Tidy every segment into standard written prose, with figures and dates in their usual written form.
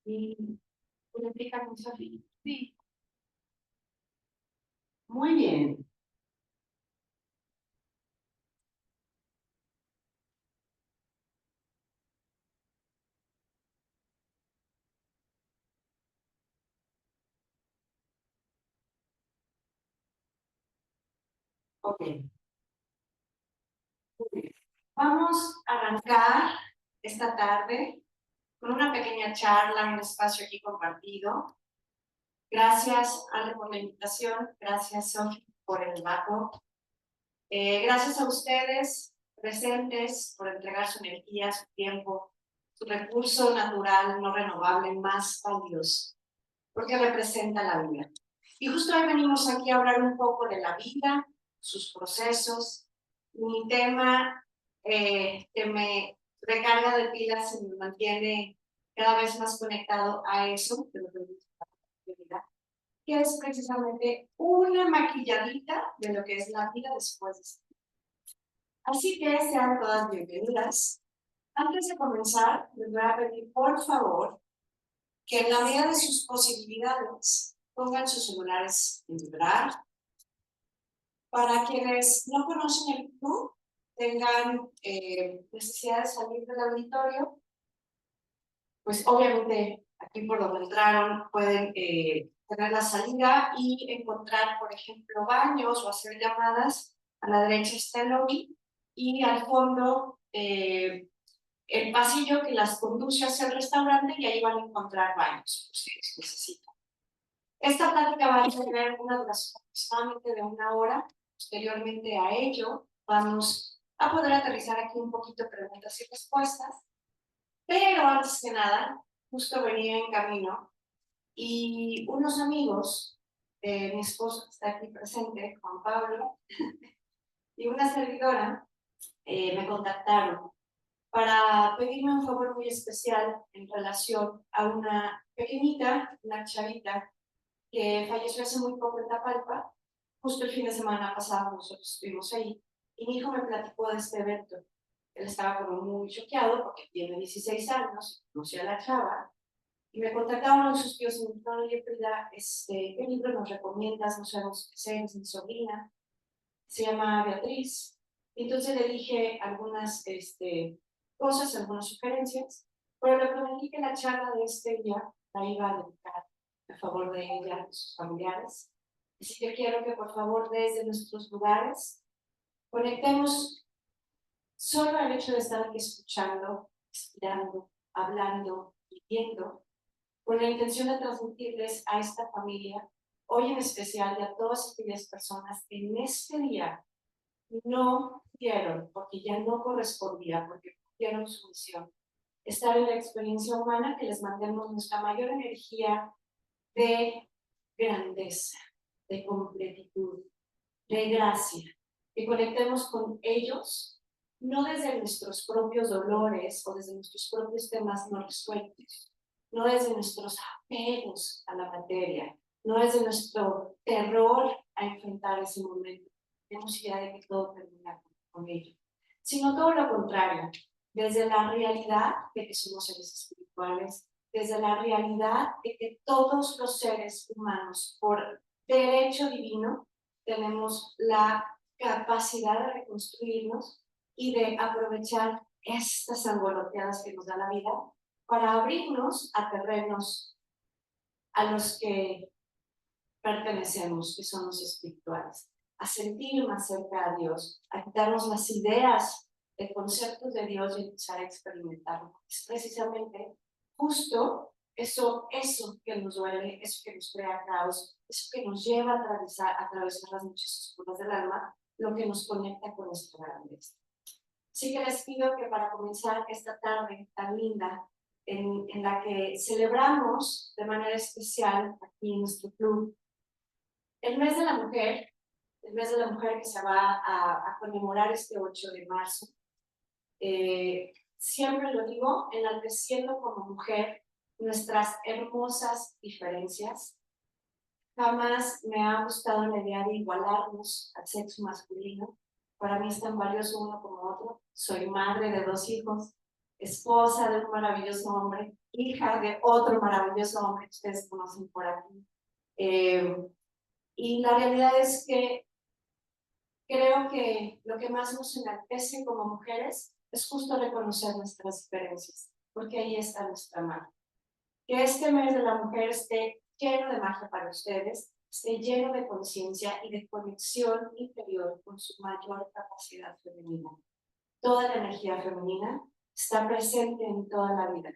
y purifica mucho. Sí. Muy bien. Ok. Muy bien. Vamos a arrancar esta tarde con una pequeña charla, un espacio aquí compartido. Gracias, Ale, por la invitación. Gracias, Sofi, por el relato. Gracias a ustedes presentes por entregar su energía, su tiempo, su recurso natural no renovable más valioso, porque representa la vida. Y justo hoy venimos aquí a hablar un poco de la vida, sus procesos. Mi tema que me recarga de pilas y me mantiene cada vez más conectado a eso, de lo que que es precisamente una maquilladita de lo que es la vida después de esto. Así que sean todas bienvenidas. Antes de comenzar, les voy a pedir, por favor, que en la medida de sus posibilidades pongan sus celulares en vibrar. Para quienes no conocen el club, tengan necesidad de salir del auditorio, pues obviamente aquí por donde entraron pueden tener la salida y encontrar, por ejemplo, baños o hacer llamadas. A la derecha está el lobby y al fondo el pasillo que las conduce hacia el restaurante, y ahí van a encontrar baños, si necesitan. Esta plática va a tener una duración aproximadamente de 1 hora. Posteriormente a ello, vamos a poder aterrizar aquí un poquito preguntas y respuestas. Pero antes que nada, justo venía en camino y unos amigos de mi esposo que está aquí presente, Juan Pablo, y una servidora me contactaron para pedirme un favor muy especial en relación a una pequeñita, una chavita, que falleció hace muy poco en Tapalpa. Justo el fin de semana pasado nosotros estuvimos ahí y mi hijo me platicó de este evento. Él estaba como muy choqueado porque tiene 16 años, conoció a la chava y me contactaron sus tíos y me dijeron: oye, Frida, ¿qué libro nos recomiendas? No sabemos qué hacer, es mi sobrina, se llama Beatriz. Y entonces le dije algunas cosas, algunas sugerencias, pero le prometí que la charla de este día la iba a dedicar a favor de ella y sus familiares. Así que quiero que por favor desde nuestros lugares conectemos solo el hecho de estar aquí escuchando, respirando, hablando, viviendo, con la intención de transmitirles a esta familia, hoy en especial, y a todas aquellas personas que en este día no pudieron, porque ya no correspondía, porque cumplieron su misión, estar en la experiencia humana, que les mandemos nuestra mayor energía de grandeza, de completitud, de gracia, que conectemos con ellos, no desde nuestros propios dolores o desde nuestros propios temas no resueltos, no desde nuestros apegos a la materia, no desde nuestro terror a enfrentar ese momento, tenemos idea de que todo termina con ello, sino todo lo contrario, desde la realidad de que somos seres espirituales, desde la realidad de que todos los seres humanos, por derecho divino, tenemos la capacidad de reconstruirnos y de aprovechar estas angoloteadas que nos da la vida para abrirnos a terrenos a los que pertenecemos, que son los espirituales, a sentir más cerca a Dios, a quitarnos las ideas de conceptos de Dios y empezar a experimentarlo. Es precisamente justo eso que nos duele, eso que nos crea caos, eso que nos lleva a atravesar las noches oscuras del alma, lo que nos conecta con nuestra grandeza. Así que les pido que para comenzar esta tarde tan linda, en la que celebramos de manera especial aquí en nuestro club el mes de la mujer, el mes de la mujer que se va a conmemorar este 8 de marzo, siempre lo digo, enalteciendo como mujer nuestras hermosas diferencias. Jamás me ha gustado la idea de igualarnos al sexo masculino. Para mí es tan valioso uno como otro. Soy madre de 2 hijos esposa de un maravilloso hombre, hija de otro maravilloso hombre que ustedes conocen por aquí. Y la realidad es que creo que lo que más nos enaltece como mujeres es justo reconocer nuestras diferencias, porque ahí está nuestra magia. Que este mes de la mujer esté lleno de magia para ustedes, esté lleno de conciencia y de conexión interior con su mayor capacidad femenina. Toda la energía femenina está presente en toda la vida,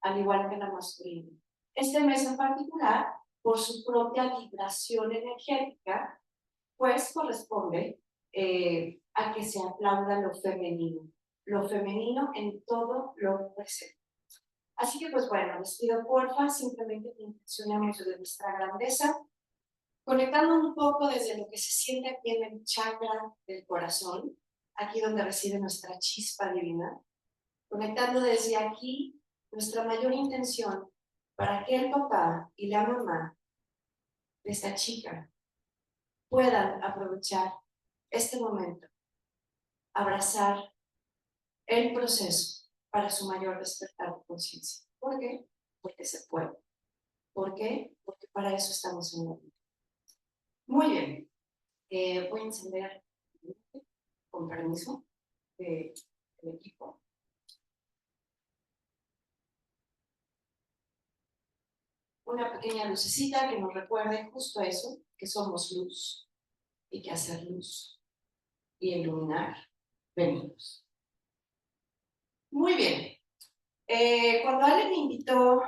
al igual que la masculina. Este mes en particular, por su propia vibración energética, pues corresponde a que se aplauda lo femenino en todo lo presente. Así que pues bueno, les pido porfa, simplemente que intencionemos de nuestra grandeza, conectando un poco desde lo que se siente aquí en el chakra del corazón, aquí donde reside nuestra chispa divina, conectando desde aquí nuestra mayor intención para que el papá y la mamá de esta chica puedan aprovechar este momento, abrazar el proceso para su mayor despertar de conciencia. ¿Por qué? Porque se puede. ¿Por qué? Porque para eso estamos en la vida. Muy bien. Voy a encender, con permiso, del equipo. Una pequeña lucecita que nos recuerde justo eso, que somos luz y que hacer luz y iluminar venimos. Muy bien. Cuando Ale me invitó,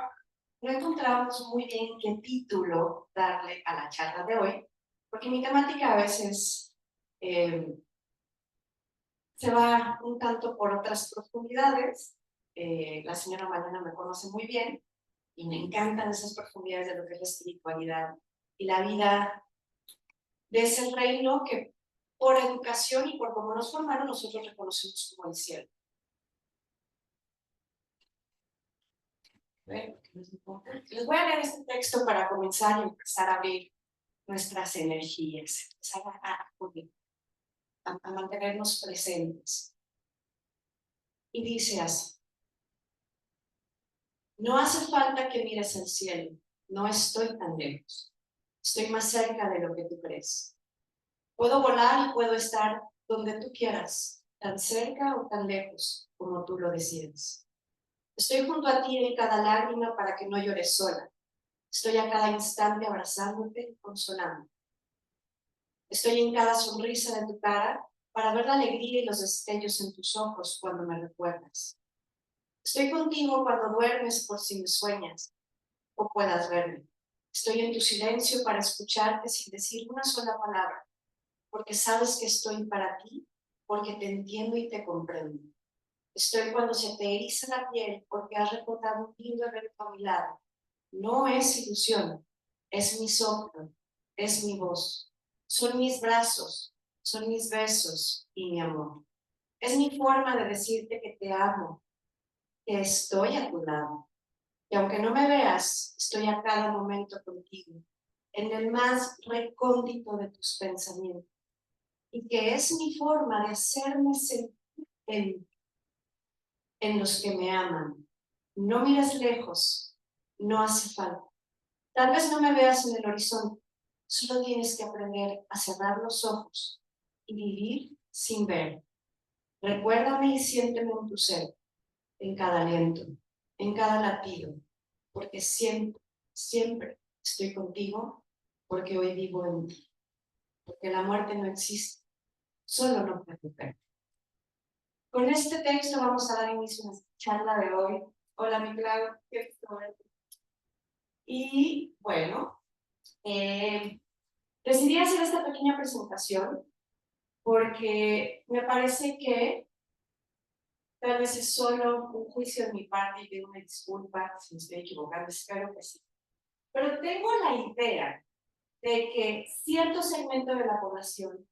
no encontramos muy bien qué título darle a la charla de hoy, porque mi temática a veces se va un tanto por otras profundidades. La señora Mariana me conoce muy bien y me encantan esas profundidades de lo que es la espiritualidad y la vida de ese reino que por educación y por cómo nos formaron nosotros reconocemos como el cielo. Les voy a leer este texto para comenzar y empezar a abrir nuestras energías, empezar a mantenernos presentes. Y dice así: no hace falta que mires al cielo, no estoy tan lejos, estoy más cerca de lo que tú crees. Puedo volar y puedo estar donde tú quieras, tan cerca o tan lejos como tú lo decides. Estoy junto a ti en cada lágrima para que no llores sola. Estoy a cada instante abrazándote y consolándote. Estoy en cada sonrisa de tu cara para ver la alegría y los destellos en tus ojos cuando me recuerdas. Estoy contigo cuando duermes por si me sueñas o puedas verme. Estoy en tu silencio para escucharte sin decir una sola palabra, porque sabes que estoy para ti, porque te entiendo y te comprendo. Estoy cuando se te eriza la piel porque has recordado un lindo evento a mi lado. No es ilusión, es mi soplo, es mi voz. Son mis brazos, son mis besos y mi amor. Es mi forma de decirte que te amo, que estoy a tu lado. Y aunque no me veas, estoy a cada momento contigo, en el más recóndito de tus pensamientos. Y que es mi forma de hacerme sentir en los que me aman. No mires lejos, no hace falta. Tal vez no me veas en el horizonte, solo tienes que aprender a cerrar los ojos y vivir sin ver. Recuérdame y siénteme en tu ser, en cada aliento, en cada latido, porque siempre, siempre estoy contigo, porque hoy vivo en ti, porque la muerte no existe, solo no puede ver. Con este texto vamos a dar inicio a nuestra charla de hoy. Hola, mi Clau, qué gusto verte. Y bueno, decidí hacer esta pequeña presentación porque me parece que tal vez es solo un juicio de mi parte y pido una disculpa si me estoy equivocando, espero que sí. Pero tengo la idea de que cierto segmento de la población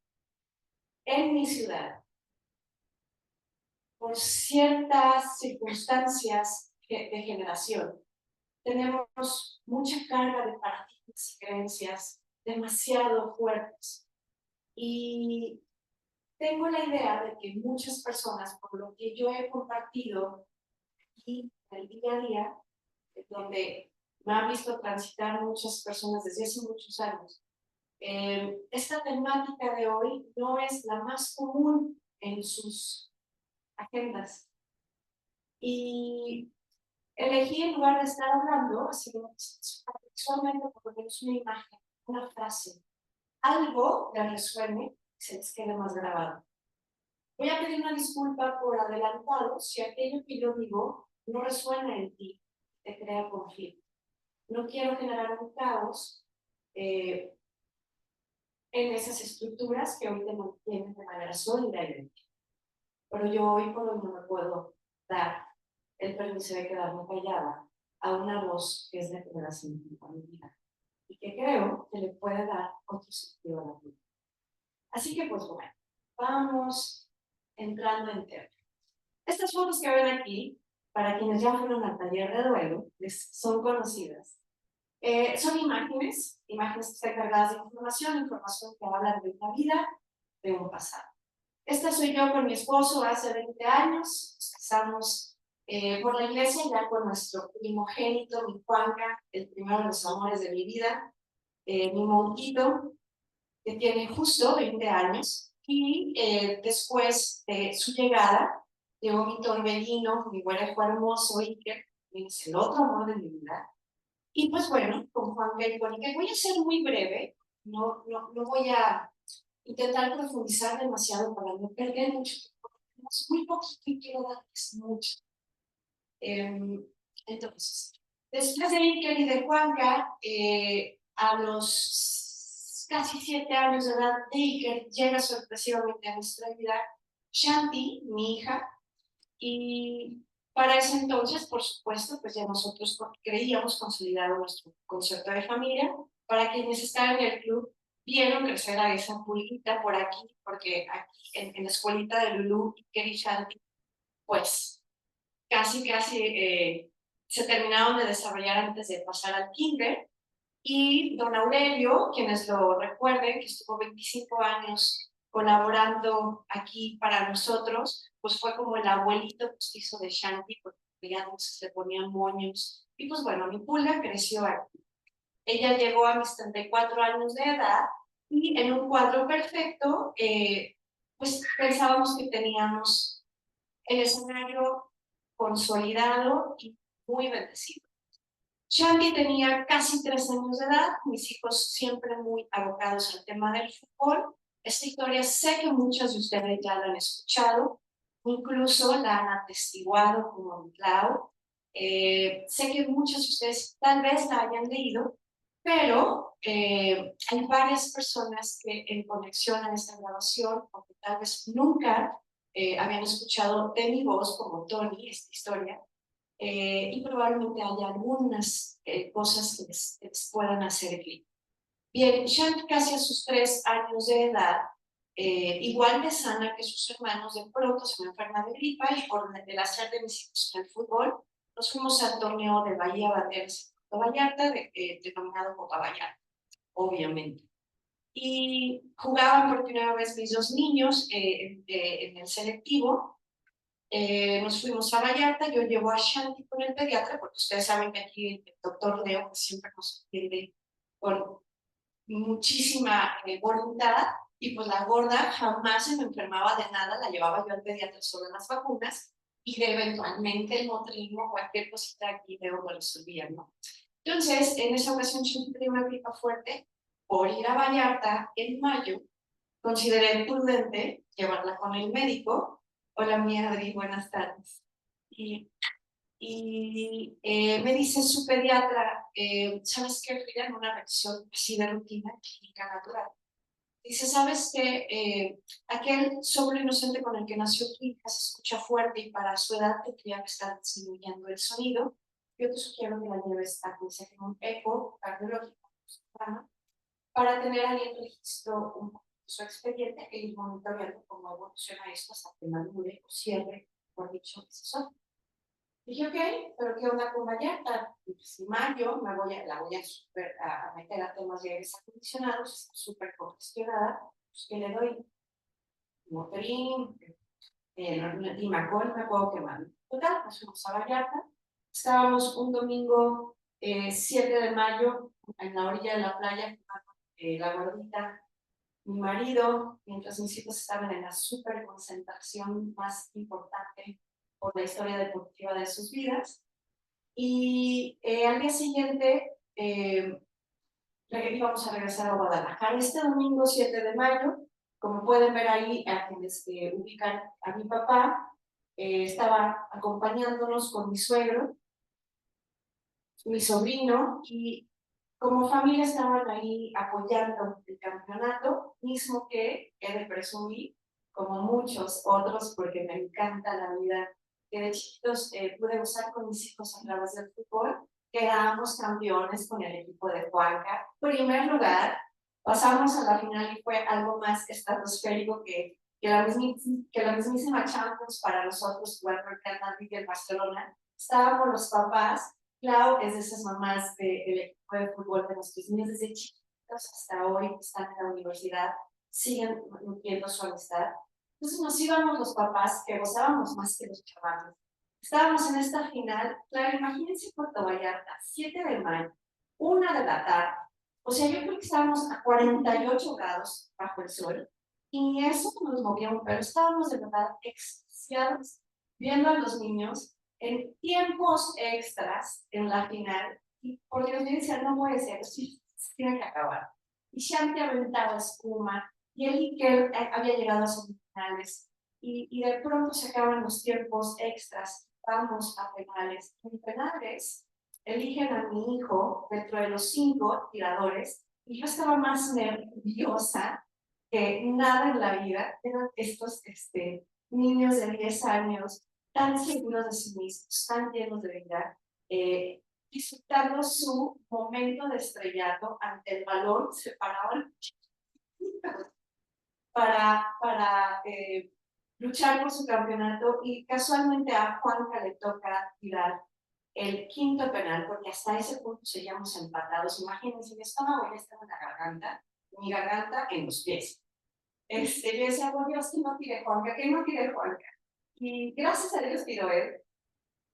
en mi ciudad, por ciertas circunstancias de generación, tenemos mucha carga de paradigmas y creencias demasiado fuertes. Y tengo la idea de que muchas personas, por lo que yo he compartido y el día a día, donde me han visto transitar muchas personas desde hace muchos años. Esta temática de hoy no es la más común en sus agendas. Y elegí, en lugar de estar hablando, así visualmente, por lo menos una imagen, una frase, algo que resuene, se les quede más grabado. Voy a pedir una disculpa por adelantado si aquello que yo digo no resuena en ti, te crea conflicto. No quiero generar un caos en esas estructuras que hoy te mantienen de manera sólida y bien. Pero yo hoy por hoy no me puedo dar el permiso de quedarme callada a una voz que es de generación de mi vida y que creo que le puede dar otro sentido a la vida. Así que pues bueno, vamos entrando en tema. Estas fotos que ven aquí, para quienes ya fueron al taller de duelo, les son conocidas. Son imágenes, imágenes que están cargadas de información, información que habla de una vida, de un pasado. Esta soy yo con mi esposo hace 20 años, nos casamos por la iglesia ya con nuestro primogénito, mi Juanca, el primero de los amores de mi vida, mi Monquito, que tiene justo 20 años, y después de su llegada, llegó mi torbellino, mi güerejo hermoso, Iker, que es el otro amor de mi vida. Y pues bueno, con Juanca y Juanca, voy a ser muy breve, no voy a intentar profundizar demasiado para no perder mucho tiempo. Tenemos muy poquito y quiero darles mucho. Entonces, después de Iker y de Juanca, a los casi 7 años de edad de Iker, llega sorpresivamente a nuestra vida Shanti, mi hija, y para ese entonces, por supuesto, pues ya nosotros creíamos consolidado nuestro concepto de familia. Para quienes están en el club, vieron crecer a esa pulguita por aquí, porque aquí en la escuelita de Lulú, Iker y Shanti, pues casi se terminaron de desarrollar antes de pasar al kinder. Y don Aurelio, quienes lo recuerden, que estuvo 25 años colaborando aquí para nosotros, pues fue como el abuelito postizo de Shanti, porque ya se le ponían moños. Y pues bueno, mi pulga creció aquí. Ella llegó a mis 34 años de edad y en un cuadro perfecto, pues pensábamos que teníamos el escenario consolidado y muy bendecido. Shanti tenía casi 3 años de edad, mis hijos siempre muy abocados al tema del fútbol. Esta historia sé que muchos de ustedes ya la han escuchado, incluso la han atestiguado como mi Clau. Sé que muchos de ustedes tal vez la hayan leído, pero hay varias personas que en conexión a esta grabación, o que tal vez nunca habían escuchado de mi voz, como Tony, esta historia, y probablemente haya algunas cosas que les puedan hacer clic. Bien, Shanti casi a sus 3 años de edad, igual de sana que sus hermanos, de pronto se me enferma de gripa y por el hacer de mis hijos en el fútbol, nos fuimos al torneo de Bahía Banderas en Puerto Vallarta, denominado Copa Vallarta, obviamente. Y jugaban por primera vez mis 2 niños en el selectivo. Nos fuimos a Vallarta, yo llevo a Shanti con el pediatra, porque ustedes saben que aquí el doctor Leo pues, siempre nos atiende con muchísima voluntad, y pues la gorda jamás se me enfermaba de nada, la llevaba yo al pediatra solo en las vacunas, y de eventualmente el motrismo, cualquier cosita aquí Leo lo resolvía, ¿no? Entonces, en esa ocasión Shanti tenía una gripa fuerte, por ir a Vallarta en mayo, consideré prudente llevarla con el médico. Hola, mi Adri, buenas tardes. Me dice su pediatra, ¿sabes qué, Frida? En una reacción así de rutina, clínica natural. Dice, ¿sabes qué? Aquel sobre inocente con el que nació tu hija se escucha fuerte y para su edad tendría que estar disminuyendo el sonido. Yo te sugiero que la lleves a que se haga un eco cardiológico para tener ahí el registro un poco de su expediente e ir monitoreando cómo evoluciona esto hasta que madure o cierre, por dicho, eso. Dije, ok, pero ¿qué onda con Vallarta? Si mayo la voy a meter a temas de aires acondicionados, está súper congestionada, pues ¿qué le doy? Motorín, Dimacol, me puedo quemar. Total, nos fuimos a Vallarta. Estábamos un domingo 7 de mayo en la orilla de la playa, la gordita, mi marido, mientras mis hijos estaban en la súper concentración más importante por la historia deportiva de sus vidas. Y al día siguiente íbamos a regresar a Guadalajara. Este domingo 7 de mayo, como pueden ver ahí, a quienes ubican a mi papá, estaba acompañándonos con mi suegro, mi sobrino, y como familia estaban ahí apoyando el campeonato, mismo que he de presumir, como muchos otros, porque me encanta la vida que de chiquitos pude usar con mis hijos a través del fútbol. Quedamos campeones con el equipo de Juanca. Primer lugar, pasamos a la final y fue algo más estratosférico que la mismísima Champions para nosotros jugar por el Real Madrid y el Barcelona. Estábamos los papás. Clau es de esas mamás del equipo de fútbol de nuestros niños desde chiquitos hasta hoy, que están en la universidad, siguen nutriendo su amistad. Entonces nos íbamos los papás, que gozábamos más que los chavales. Estábamos en esta final, claro, imagínense Puerto Vallarta, 7 de mayo, 1 de la tarde. O sea, yo creo que estábamos a 48 grados bajo el sol, y ni eso nos movía un pelo. Estábamos de verdad extasiados viendo a los niños en tiempos extras en la final, y por Dios, yo decía, no puede ser, sí, se tiene que acabar. Y Shanti aventaba espuma, y el Iker había llegado a semifinales, y de pronto se acaban los tiempos extras, vamos a penales. En penales eligen a mi hijo dentro de los 5 tiradores, y yo estaba más nerviosa que nada en la vida. Eran estos niños de 10 años tan seguros de sí mismos, tan llenos de vida, disfrutando su momento de estrellato ante el balón, se paraban para luchar por su campeonato, y casualmente a Juanca le toca tirar el quinto penal, porque hasta ese punto seguíamos empatados. Imagínense, mi estómago ya estaba en la garganta, mi garganta en los pies. Yo decía, oh Dios, que no tire Juanca, que no tire Juanca. Y gracias a Dios tiró él,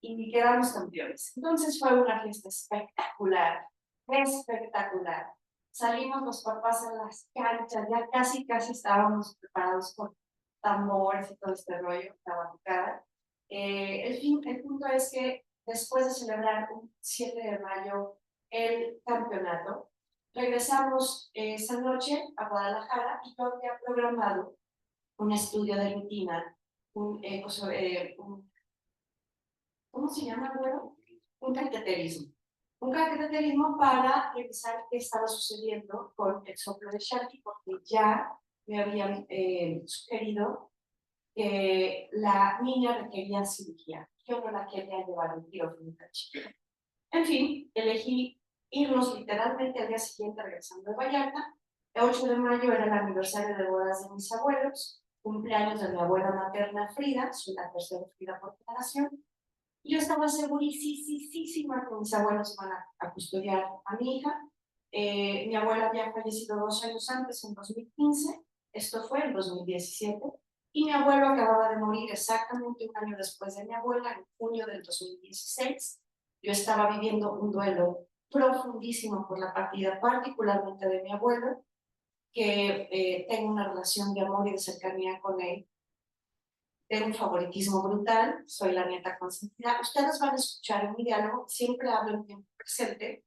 y quedamos campeones. Entonces fue una fiesta espectacular, espectacular. Salimos los papás a las canchas, ya casi estábamos preparados con tambores y todo este rollo, la batucada. El punto es que después de celebrar un 7 de mayo el campeonato, regresamos esa noche a Guadalajara, y yo había programado un estudio de rutina, un ¿cómo se llama, güero? Un cateterismo. Un cateterismo para revisar qué estaba sucediendo con el soplo de Shanti, porque ya me habían sugerido que la niña requería cirugía. Yo no la quería llevar a un quirófano tan chiquito. En fin, elegí irnos literalmente al día siguiente regresando de Vallarta. El 8 de mayo era el aniversario de bodas de mis abuelos, cumpleaños de mi abuela materna Frida, soy la tercera Frida por generación. Yo estaba segurísima que mis abuelos iban a custodiar a mi hija. Mi abuela había fallecido 2 años antes, en 2015, esto fue en 2017, y mi abuelo acababa de morir exactamente un año después de mi abuela, en junio del 2016. Yo estaba viviendo un duelo profundísimo por la partida, particularmente de mi abuelo, que tengo una relación de amor y de cercanía con él, de un favoritismo brutal, soy la nieta consentida. Ustedes van a escuchar en mi diálogo, siempre hablo en tiempo presente,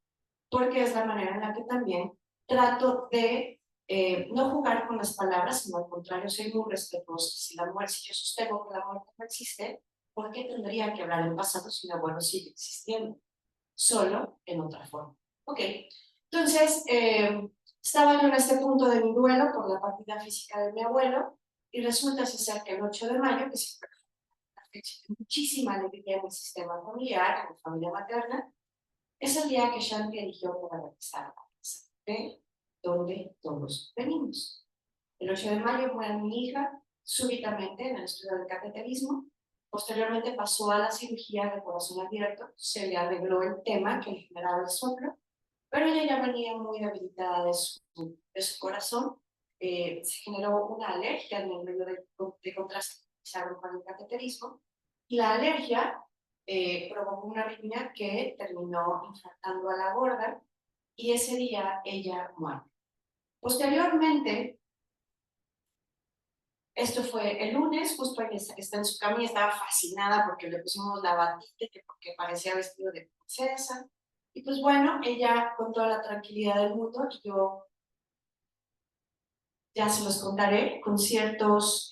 porque es la manera en la que también trato de no jugar con las palabras, sino al contrario, soy muy respetuosa. Si yo sostengo que la muerte no existe, ¿por qué tendría que hablar en pasado si mi abuelo sigue existiendo? Solo en otra forma. Ok, entonces estaba yo en este punto de mi duelo por la partida física de mi abuelo, y resulta ser que el 8 de mayo, que siempre una fecha de muchísima alegría en mi sistema familiar, en mi familia materna, es el día que Shanti eligió para regresar a casa, de donde todos venimos. El 8 de mayo muere mi hija súbitamente en el estudio del cateterismo. Posteriormente pasó a la cirugía de corazón abierto, se le arregló el tema que le generaba el soplo, pero ella ya venía muy debilitada de su corazón. Se generó una alergia en el medio de contraste con el cateterismo, y la alergia provocó una arritmia que terminó infartando a la gorda y ese día ella muere. Posteriormente, esto fue el lunes, justo ella está en su cama y estaba fascinada porque le pusimos la batita, porque parecía vestido de princesa. Y pues bueno, ella con toda la tranquilidad del mundo, yo ya se los contaré, con ciertos,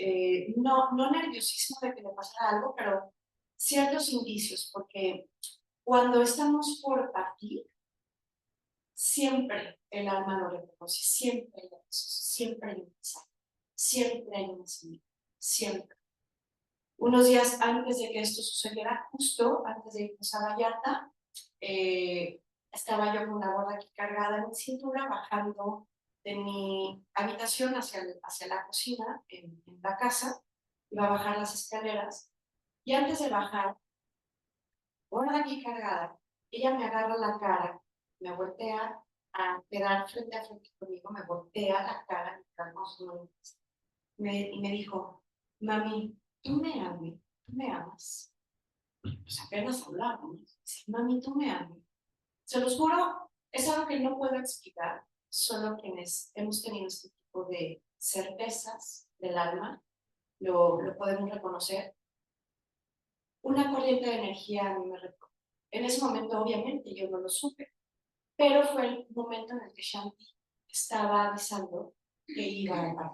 no nerviosismo de que le pasara algo, pero ciertos indicios, porque cuando estamos por partir, siempre el alma lo reconoce, siempre hay avisos, siempre hay un mensaje, siempre hay una señal, siempre. Unos días antes de que esto sucediera, justo antes de irnos a Vallarta, estaba yo con una gorda aquí cargada en mi cintura, bajando de mi habitación hacia la cocina en la casa, iba a bajar las escaleras, y antes de bajar, gorda aquí cargada, ella me agarra la cara, me voltea a quedar frente a frente conmigo, me voltea la cara, y me dijo, mami, ¿tú me amas? Pues apenas hablábamos. Dice, mami, tú me amas. Se los juro, es algo que no puedo explicar, solo quienes hemos tenido este tipo de certezas del alma lo podemos reconocer. Una corriente de energía a mí me recorrió. En ese momento, obviamente, yo no lo supe, pero fue el momento en el que Shanti estaba avisando que iba a parar.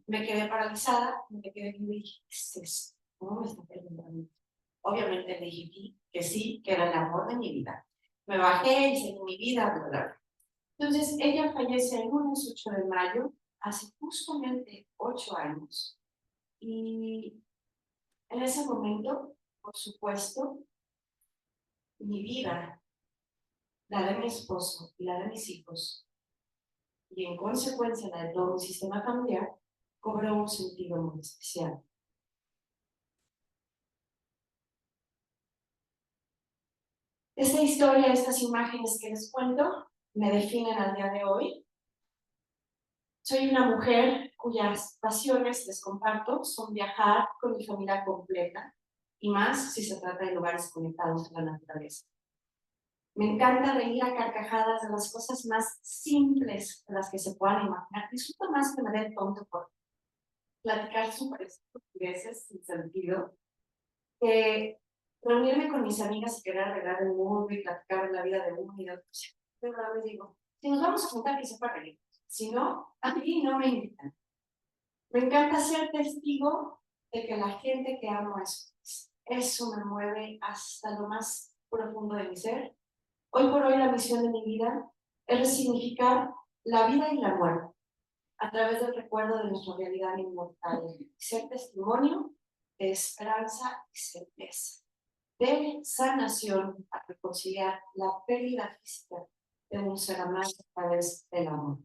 Me quedé paralizada, me quedé y dije, ¿qué es esto? ¿Cómo me está preguntando? Obviamente le dije que sí, que era el amor de mi vida. Me bajé y seguí mi vida, bla, bla, bla. Entonces, ella fallece el lunes 8 de mayo, hace justamente 8 años. Y en ese momento, por supuesto, mi vida, la de mi esposo y la de mis hijos, y en consecuencia la de todo mi sistema familiar, cobró un sentido muy especial. Esta historia, estas imágenes que les cuento, me definen al día de hoy. Soy una mujer cuyas pasiones, les comparto, son viajar con mi familia completa, y más si se trata de lugares conectados a la naturaleza. Me encanta reír a carcajadas de las cosas más simples de las que se puedan imaginar. Disfruto más que me dé tonto por platicar súper estupideces sin sentido, que reunirme con mis amigas y querer arreglar el mundo y platicar de la vida de uno y de otro. Yo les digo, si nos vamos a juntar, que sepa reír. Si no, a mí no me invitan. Me encanta ser testigo de que la gente que amo es feliz. Eso me mueve hasta lo más profundo de mi ser. Hoy por hoy la misión de mi vida es resignificar la vida y la muerte a través del recuerdo de nuestra realidad inmortal. Ser testimonio de esperanza y certeza, de sanación a reconciliar la pérdida física de un ser amado a través del amor.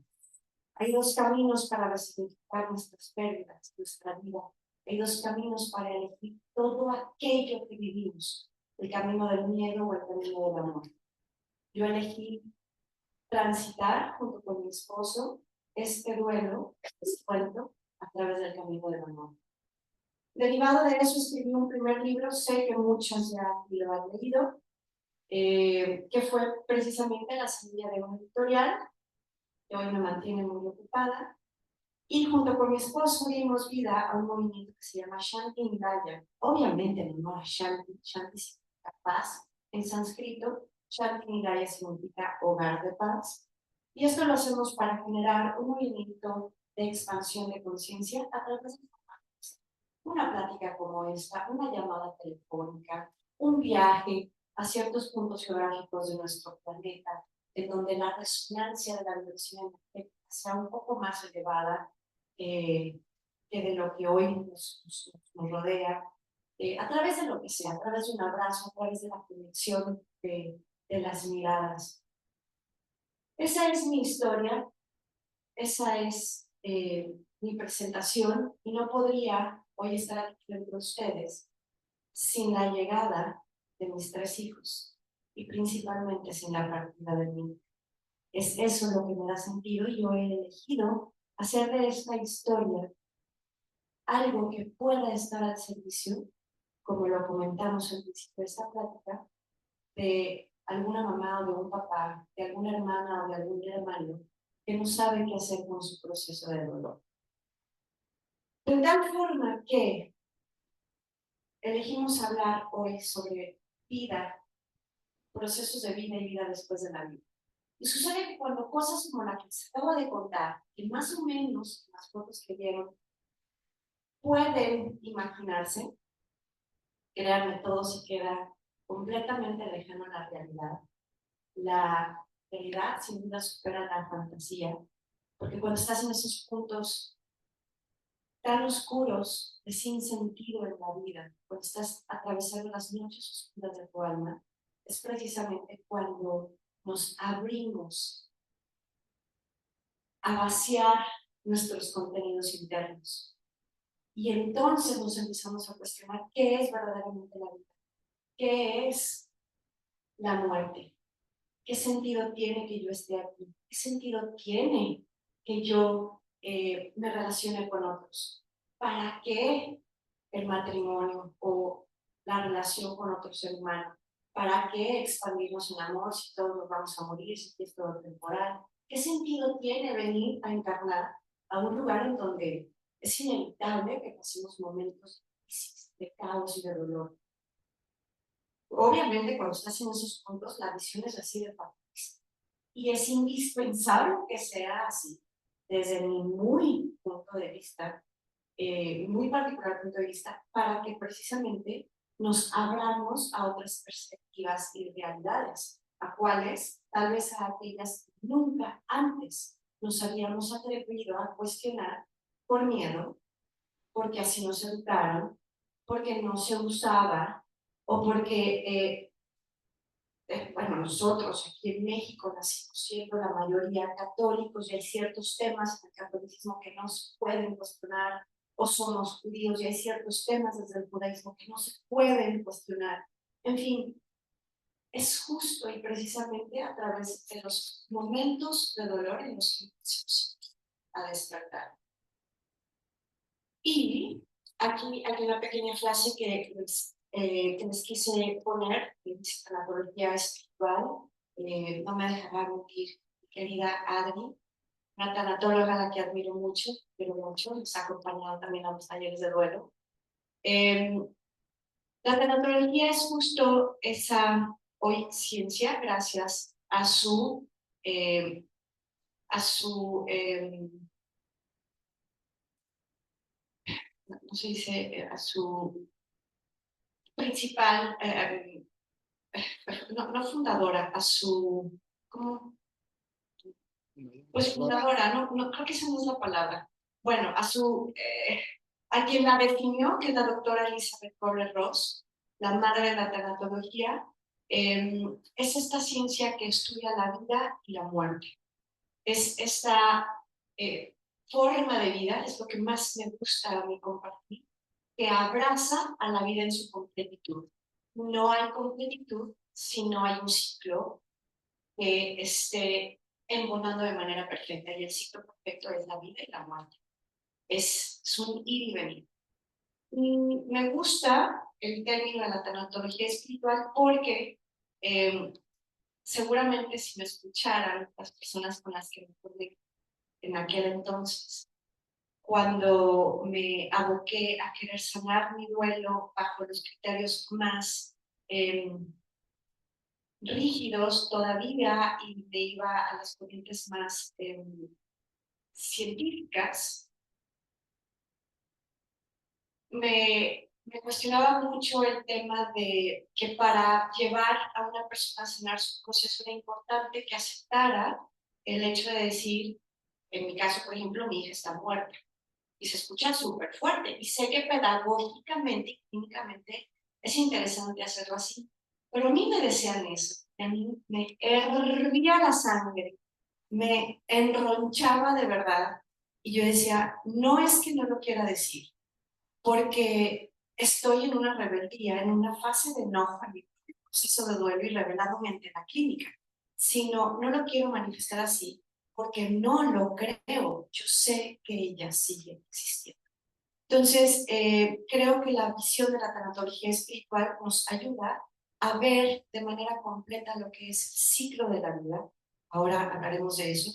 Hay dos caminos para resignificar nuestras pérdidas, nuestra vida. Hay dos caminos para elegir todo aquello que vivimos, el camino del miedo o el camino del amor. Yo elegí transitar junto con mi esposo este duelo, este cuento, a través del camino del amor. Derivado de eso escribí un primer libro, sé que muchos ya lo han leído, que fue precisamente La semilla de una editorial, que hoy me mantiene muy ocupada. Y junto con mi esposo dimos vida a un movimiento que se llama Shanti Nidaya. Obviamente no a Shanti, Shanti significa paz en sánscrito, Shanti Nidaya significa hogar de paz. Y esto lo hacemos para generar un movimiento de expansión de conciencia a través de una plática como esta, una llamada telefónica, un viaje a ciertos puntos geográficos de nuestro planeta, en donde la resonancia de la vibración energética sea un poco más elevada que de lo que hoy nos rodea, a través de lo que sea, a través de un abrazo, a través de la conexión de las miradas. Esa es mi historia, esa es mi presentación, y no podría hoy estar aquí frente a ustedes sin la llegada de mis 3 hijos y principalmente sin la partida de mí. Es eso lo que me da sentido, y yo he elegido hacer de esta historia algo que pueda estar al servicio como lo comentamos al principio de esta plática, de alguna mamá o de un papá, de alguna hermana o de algún hermano que no sabe qué hacer con su proceso de dolor. De tal forma que elegimos hablar hoy sobre vida, procesos de vida y vida después de la vida. Y sucede que cuando cosas como la que les acabo de contar, que más o menos las fotos que vieron pueden imaginarse, créanme, todo se queda completamente lejano a la realidad. La realidad sin duda supera la fantasía, porque cuando estás en esos puntos tan oscuros, de sin sentido en la vida, cuando estás atravesando las noches oscuras de tu alma, es precisamente cuando nos abrimos a vaciar nuestros contenidos internos. Y entonces nos empezamos a cuestionar qué es verdaderamente la vida, qué es la muerte, qué sentido tiene que yo esté aquí, qué sentido tiene que yo me relacione con otros, para qué el matrimonio o la relación con otro ser humano, para qué expandirnos en amor si todos nos vamos a morir, si es todo temporal, qué sentido tiene venir a encarnar a un lugar en donde es inevitable que pasemos momentos de caos y de dolor. Obviamente, cuando estás en esos puntos, la visión es así de fatalista. Y es indispensable que sea así, desde mi muy punto de vista, muy particular punto de vista, para que precisamente nos abramos a otras perspectivas y realidades, a cuales, tal vez a aquellas que nunca antes nos habíamos atrevido a cuestionar por miedo, porque así nos educaron, porque no se usaba, o porque bueno, nosotros aquí en México nacimos siendo la mayoría católicos y hay ciertos temas del catolicismo que no se pueden cuestionar, o somos judíos y hay ciertos temas desde el judaísmo que no se pueden cuestionar. En fin, es justo y precisamente a través de los momentos de dolor en los que empezamos a despertar. Y aquí una pequeña frase que les quise poner, que dice tanatología espiritual, no me dejará mentir, querida Adri, una tanatóloga a la que admiro mucho, pero mucho, nos ha acompañado también a los talleres de duelo. La tanatología es justo esa hoy ciencia, gracias a su no se dice, a su principal, no fundadora, a su, ¿cómo? Pues fundadora, no, creo que esa no es la palabra. Bueno, a quien la definió, que es la doctora Elizabeth Kubler-Ross, la madre de la tanatología, es esta ciencia que estudia la vida y la muerte. Es esta forma de vida, es lo que más me gusta a mí compartir, que abraza a la vida en su completitud. No hay completitud si no hay un ciclo que esté embonando de manera perfecta, y el ciclo perfecto es la vida y la muerte. Es un ir y venir. Me gusta el término de la tanatología espiritual porque seguramente si me escucharan las personas con las que me acordé en aquel entonces, cuando me aboqué a querer sanar mi duelo bajo los criterios más rígidos todavía y me iba a las corrientes más científicas, me cuestionaba mucho el tema de que para llevar a una persona a sanar su proceso era importante que aceptara el hecho de decir, en mi caso, por ejemplo, mi hija está muerta. Y se escucha súper fuerte. Y sé que pedagógicamente y clínicamente es interesante hacerlo así. Pero a mí me decían eso. A mí me hervía la sangre. Me enronchaba de verdad. Y yo decía, no es que no lo quiera decir, porque estoy en una rebeldía, en una fase de enojo, en mi proceso de duelo y revelándome ante la clínica, sino no lo quiero manifestar así, porque no lo creo. Yo sé que ella sigue existiendo. Entonces, creo que la visión de la tanatología espiritual nos ayuda a ver de manera completa lo que es el ciclo de la vida. Ahora hablaremos de eso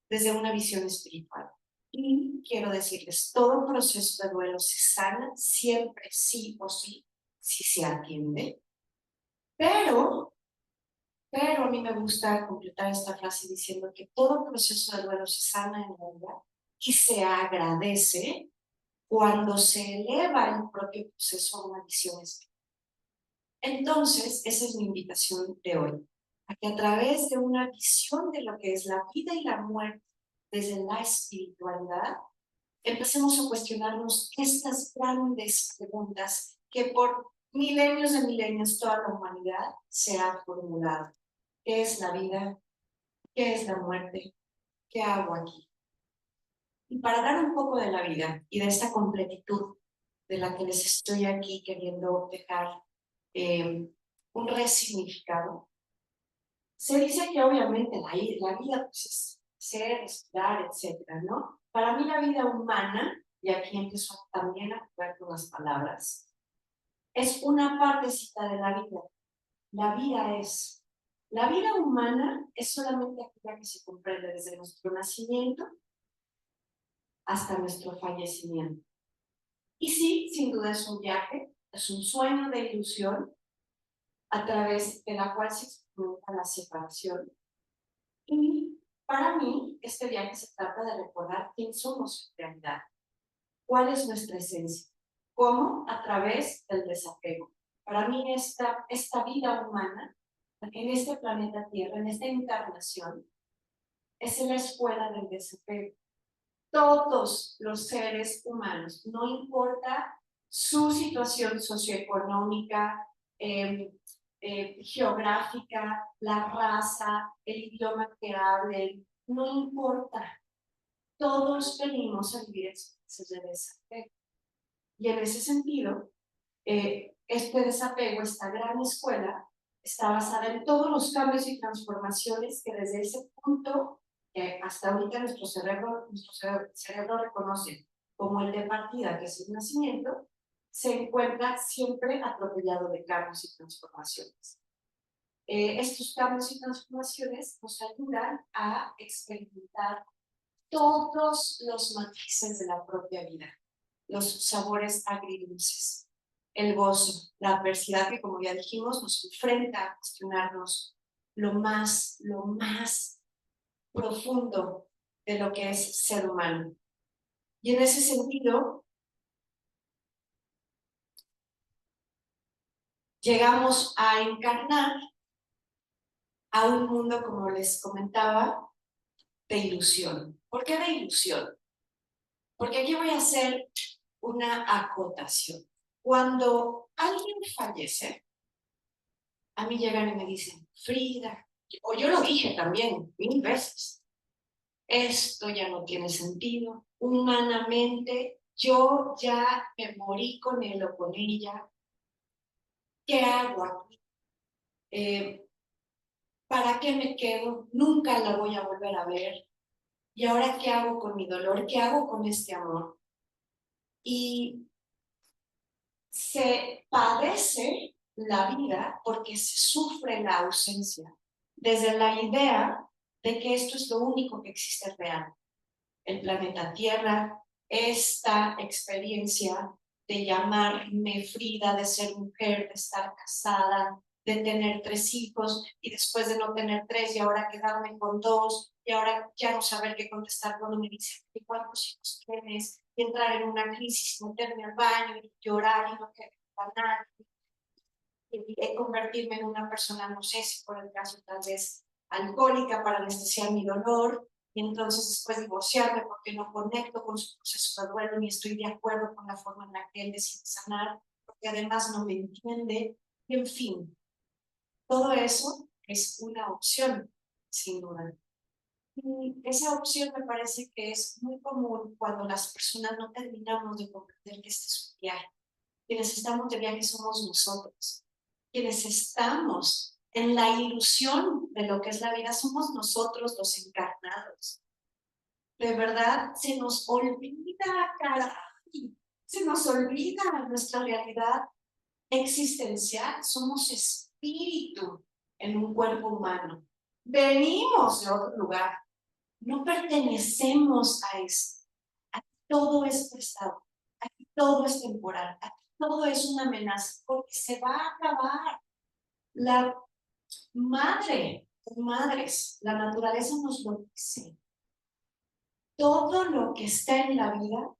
desde una visión espiritual. Y quiero decirles, todo proceso de duelo se sana siempre, sí o sí, si se atiende. Pero a mí me gusta completar esta frase diciendo que todo proceso de duelo se sana en la vida y se agradece cuando se eleva el propio proceso a una visión espiritual. Entonces, esa es mi invitación de hoy, a que a través de una visión de lo que es la vida y la muerte desde la espiritualidad, empecemos a cuestionarnos estas grandes preguntas que por milenios de milenios toda la humanidad se ha formulado. ¿Qué es la vida? ¿Qué es la muerte? ¿Qué hago aquí? Y para hablar un poco de la vida y de esta completitud de la que les estoy aquí queriendo dejar un resignificado, se dice que obviamente la vida pues, es ser, respirar, etcétera, ¿no? Para mí la vida humana, y aquí empiezo también a jugar con las palabras, es una partecita de la vida. La vida humana es solamente aquella que se comprende desde nuestro nacimiento hasta nuestro fallecimiento. Y sí, sin duda es un viaje, es un sueño de ilusión a través de la cual se experimenta la separación. Y para mí, este viaje se trata de recordar quién somos en realidad, cuál es nuestra esencia, cómo a través del desapego. Para mí esta vida humana, en este planeta Tierra, en esta encarnación, es la escuela del desapego. Todos los seres humanos, no importa su situación socioeconómica, geográfica, la raza, el idioma que hablen, no importa. Todos venimos a vivir experiencias de desapego. Y en ese sentido, este desapego, esta gran escuela, está basada en todos los cambios y transformaciones que desde ese punto hasta ahorita nuestro cerebro reconoce como el de partida, que es el nacimiento, se encuentra siempre atropellado de cambios y transformaciones. Estos cambios y transformaciones nos ayudan a experimentar todos los matices de la propia vida, los sabores agridulces, el gozo, la adversidad que, como ya dijimos, nos enfrenta a cuestionarnos lo más profundo de lo que es ser humano. Y en ese sentido, llegamos a encarnar a un mundo, como les comentaba, de ilusión. ¿Por qué de ilusión? Porque aquí voy a hacer una acotación. Cuando alguien fallece, a mí llegan y me dicen, Frida, o yo lo dije también 1000 veces, esto ya no tiene sentido, humanamente yo ya me morí con él o con ella, ¿qué hago aquí? ¿Para qué me quedo? Nunca la voy a volver a ver. ¿Y ahora qué hago con mi dolor? ¿Qué hago con este amor? Y se padece la vida porque se sufre la ausencia, desde la idea de que esto es lo único que existe real. El planeta Tierra, esta experiencia de llamarme Frida, de ser mujer, de estar casada, de tener 3 hijos y después de no tener 3 y ahora quedarme con 2 y ahora ya no saber qué contestar cuando me dicen cuántos hijos tienes y entrar en una crisis, meterme al baño y llorar y no querer a nadie y convertirme en una persona, no sé si por el caso tal vez alcohólica para anestesiar mi dolor y entonces después divorciarme porque no conecto con su proceso de duelo ni estoy de acuerdo con la forma en la que él decide sanar porque además no me entiende y en fin, todo eso es una opción sin duda. Y esa opción me parece que es muy común cuando las personas no terminamos de comprender que este es un viaje. Quienes estamos de viaje somos nosotros. Quienes estamos en la ilusión de lo que es la vida somos nosotros los encarnados. De verdad, se nos olvida, caray. Se nos olvida nuestra realidad existencial. Somos espíritu en un cuerpo humano. Venimos de otro lugar. No pertenecemos a esto. Aquí todo es prestado. Aquí todo es temporal. Aquí todo es una amenaza porque se va a acabar. La madre, madres, la naturaleza nos lo dice. Todo lo que está en la vida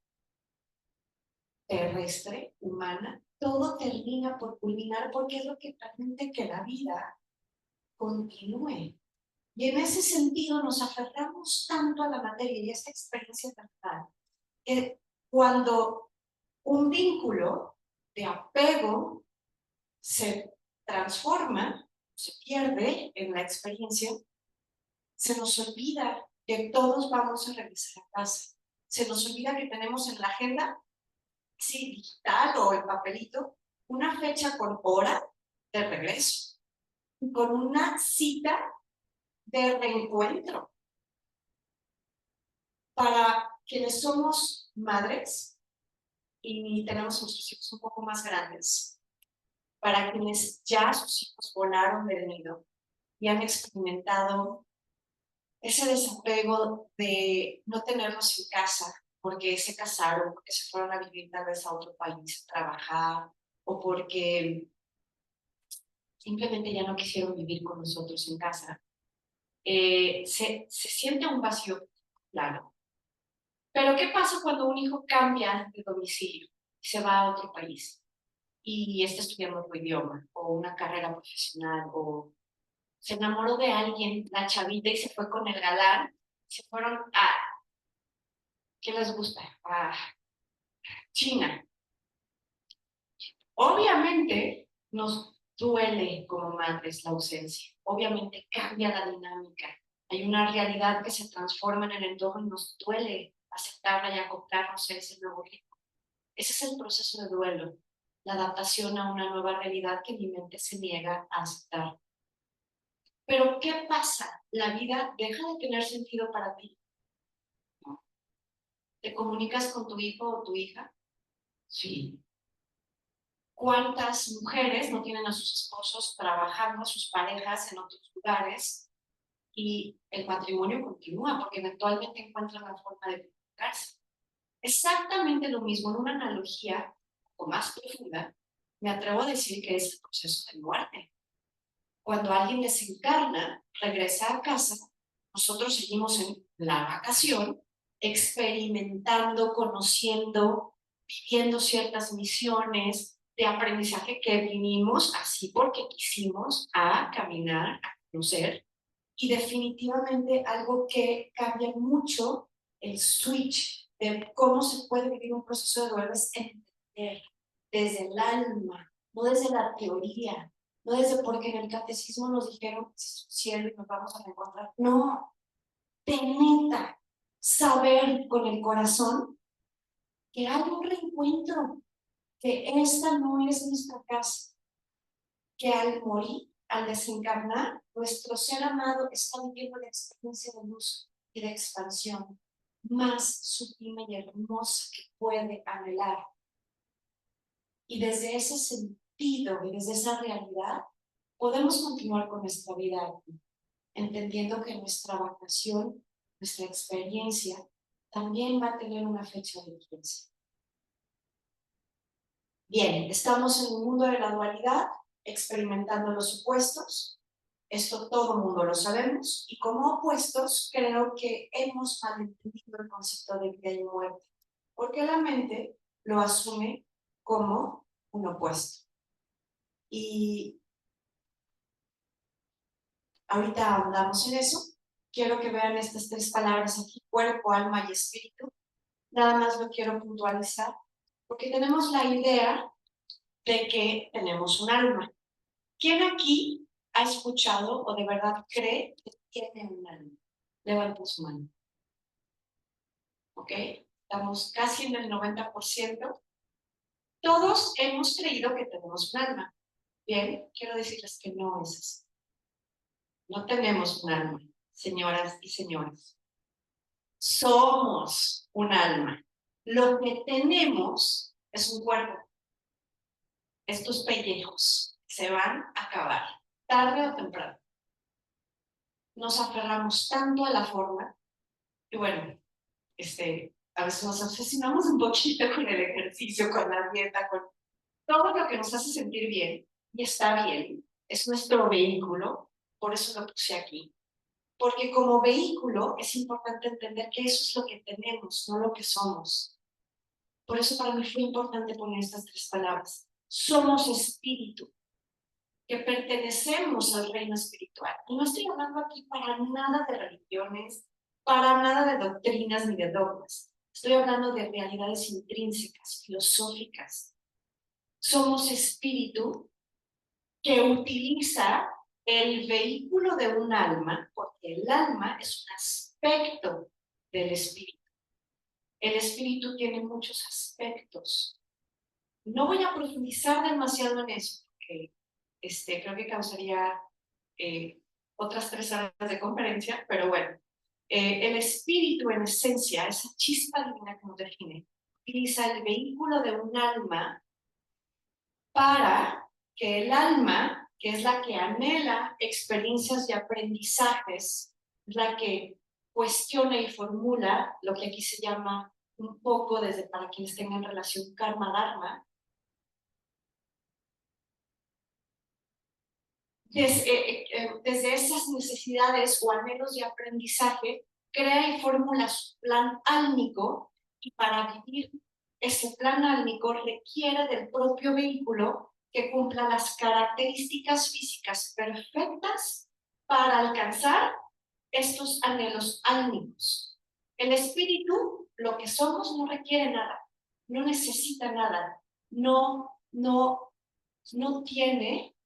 terrestre, humana, todo termina por culminar porque es lo que permite que la vida continúe. Y en ese sentido nos aferramos tanto a la materia y a esta experiencia terrenal que cuando un vínculo de apego se transforma, se pierde en la experiencia, se nos olvida que todos vamos a regresar a casa. Se nos olvida que tenemos en la agenda, sí, digital o el papelito, una fecha con hora de regreso, con una cita de reencuentro. Para quienes somos madres y tenemos nuestros hijos un poco más grandes, para quienes ya sus hijos volaron del nido y han experimentado ese desapego de no tenerlos en casa porque se casaron, porque se fueron a vivir tal vez a otro país, a trabajar, o porque simplemente ya no quisieron vivir con nosotros en casa, se siente un vacío, claro. Pero ¿qué pasa cuando un hijo cambia de domicilio y se va a otro país y está estudiando otro idioma o una carrera profesional o se enamoró de alguien, la chavita, y se fue con el galán, se fueron a, ¿qué les gusta? A China. Obviamente nos duele como madres la ausencia, obviamente cambia la dinámica, hay una realidad que se transforma en el entorno y nos duele aceptarla y acoplarnos a ese nuevo ritmo. Ese es el proceso de duelo, la adaptación a una nueva realidad que mi mente se niega a aceptar. Pero ¿qué pasa? ¿La vida deja de tener sentido para ti? ¿No? ¿Te comunicas con tu hijo o tu hija? Sí. ¿Cuántas mujeres no tienen a sus esposos trabajando, a sus parejas en otros lugares y el matrimonio continúa porque eventualmente encuentran la forma de comunicarse? Exactamente lo mismo, en una analogía o más profunda, me atrevo a decir que es el proceso de muerte. Cuando alguien desencarna, regresa a casa, nosotros seguimos en la vacación, experimentando, conociendo, viviendo ciertas misiones de aprendizaje que vinimos así porque quisimos a caminar, a conocer, y definitivamente algo que cambia mucho el switch de cómo se puede vivir un proceso de duelo es entender desde el alma, no desde la teoría, no desde porque en el catecismo nos dijeron que es un cielo y nos vamos a reencontrar. No, de neta, saber con el corazón que hay un reencuentro, que esta no es nuestra casa, que al morir, al desencarnar, nuestro ser amado está viviendo la experiencia de luz y de expansión más sublime y hermosa que puede anhelar. Y desde ese sentido y desde esa realidad, podemos continuar con nuestra vida aquí, entendiendo que nuestra vacación, nuestra experiencia, también va a tener una fecha de vigencia. Bien, estamos en un mundo de la dualidad, experimentando los opuestos. Esto todo el mundo lo sabemos. Y como opuestos, creo que hemos malentendido el concepto de vida y muerte, porque la mente lo asume como un opuesto. Y ahorita andamos en eso. Quiero que vean estas tres palabras aquí, cuerpo, alma y espíritu. Nada más lo quiero puntualizar, porque tenemos la idea de que tenemos un alma. ¿Quién aquí ha escuchado o de verdad cree que tiene un alma? Levanta su mano. ¿Ok? Estamos casi en el 90%. Todos hemos creído que tenemos un alma. Bien, quiero decirles que no es así. No tenemos un alma, señoras y señores. Somos un alma. Lo que tenemos es un cuerpo. Estos pellejos se van a acabar, tarde o temprano. Nos aferramos tanto a la forma, y bueno, a veces nos obsesionamos un poquito con el ejercicio, con la dieta, con todo lo que nos hace sentir bien, y está bien, es nuestro vehículo, por eso lo puse aquí. Porque como vehículo es importante entender que eso es lo que tenemos, no lo que somos. Por eso para mí fue importante poner estas 3 palabras. Somos espíritu, que pertenecemos al reino espiritual. Y no estoy hablando aquí para nada de religiones, para nada de doctrinas ni de dogmas. Estoy hablando de realidades intrínsecas, filosóficas. Somos espíritu que utiliza el vehículo de un alma, porque el alma es un aspecto del espíritu. El espíritu tiene muchos aspectos. No voy a profundizar demasiado en eso, porque creo que causaría otras 3 horas de conferencia, pero bueno, el espíritu en esencia, esa chispa divina que nos define, utiliza el vehículo de un alma para que el alma, que es la que anhela experiencias y aprendizajes, es la que cuestiona y formula lo que aquí se llama un poco, desde para quienes tengan relación karma-dharma, desde esas necesidades o anhelos de aprendizaje, crea y formula su plan álmico, y para vivir ese plan álmico requiere del propio vehículo que cumpla las características físicas perfectas para alcanzar estos anhelos álmicos. El espíritu, lo que somos, no requiere nada, no necesita nada, no tiene...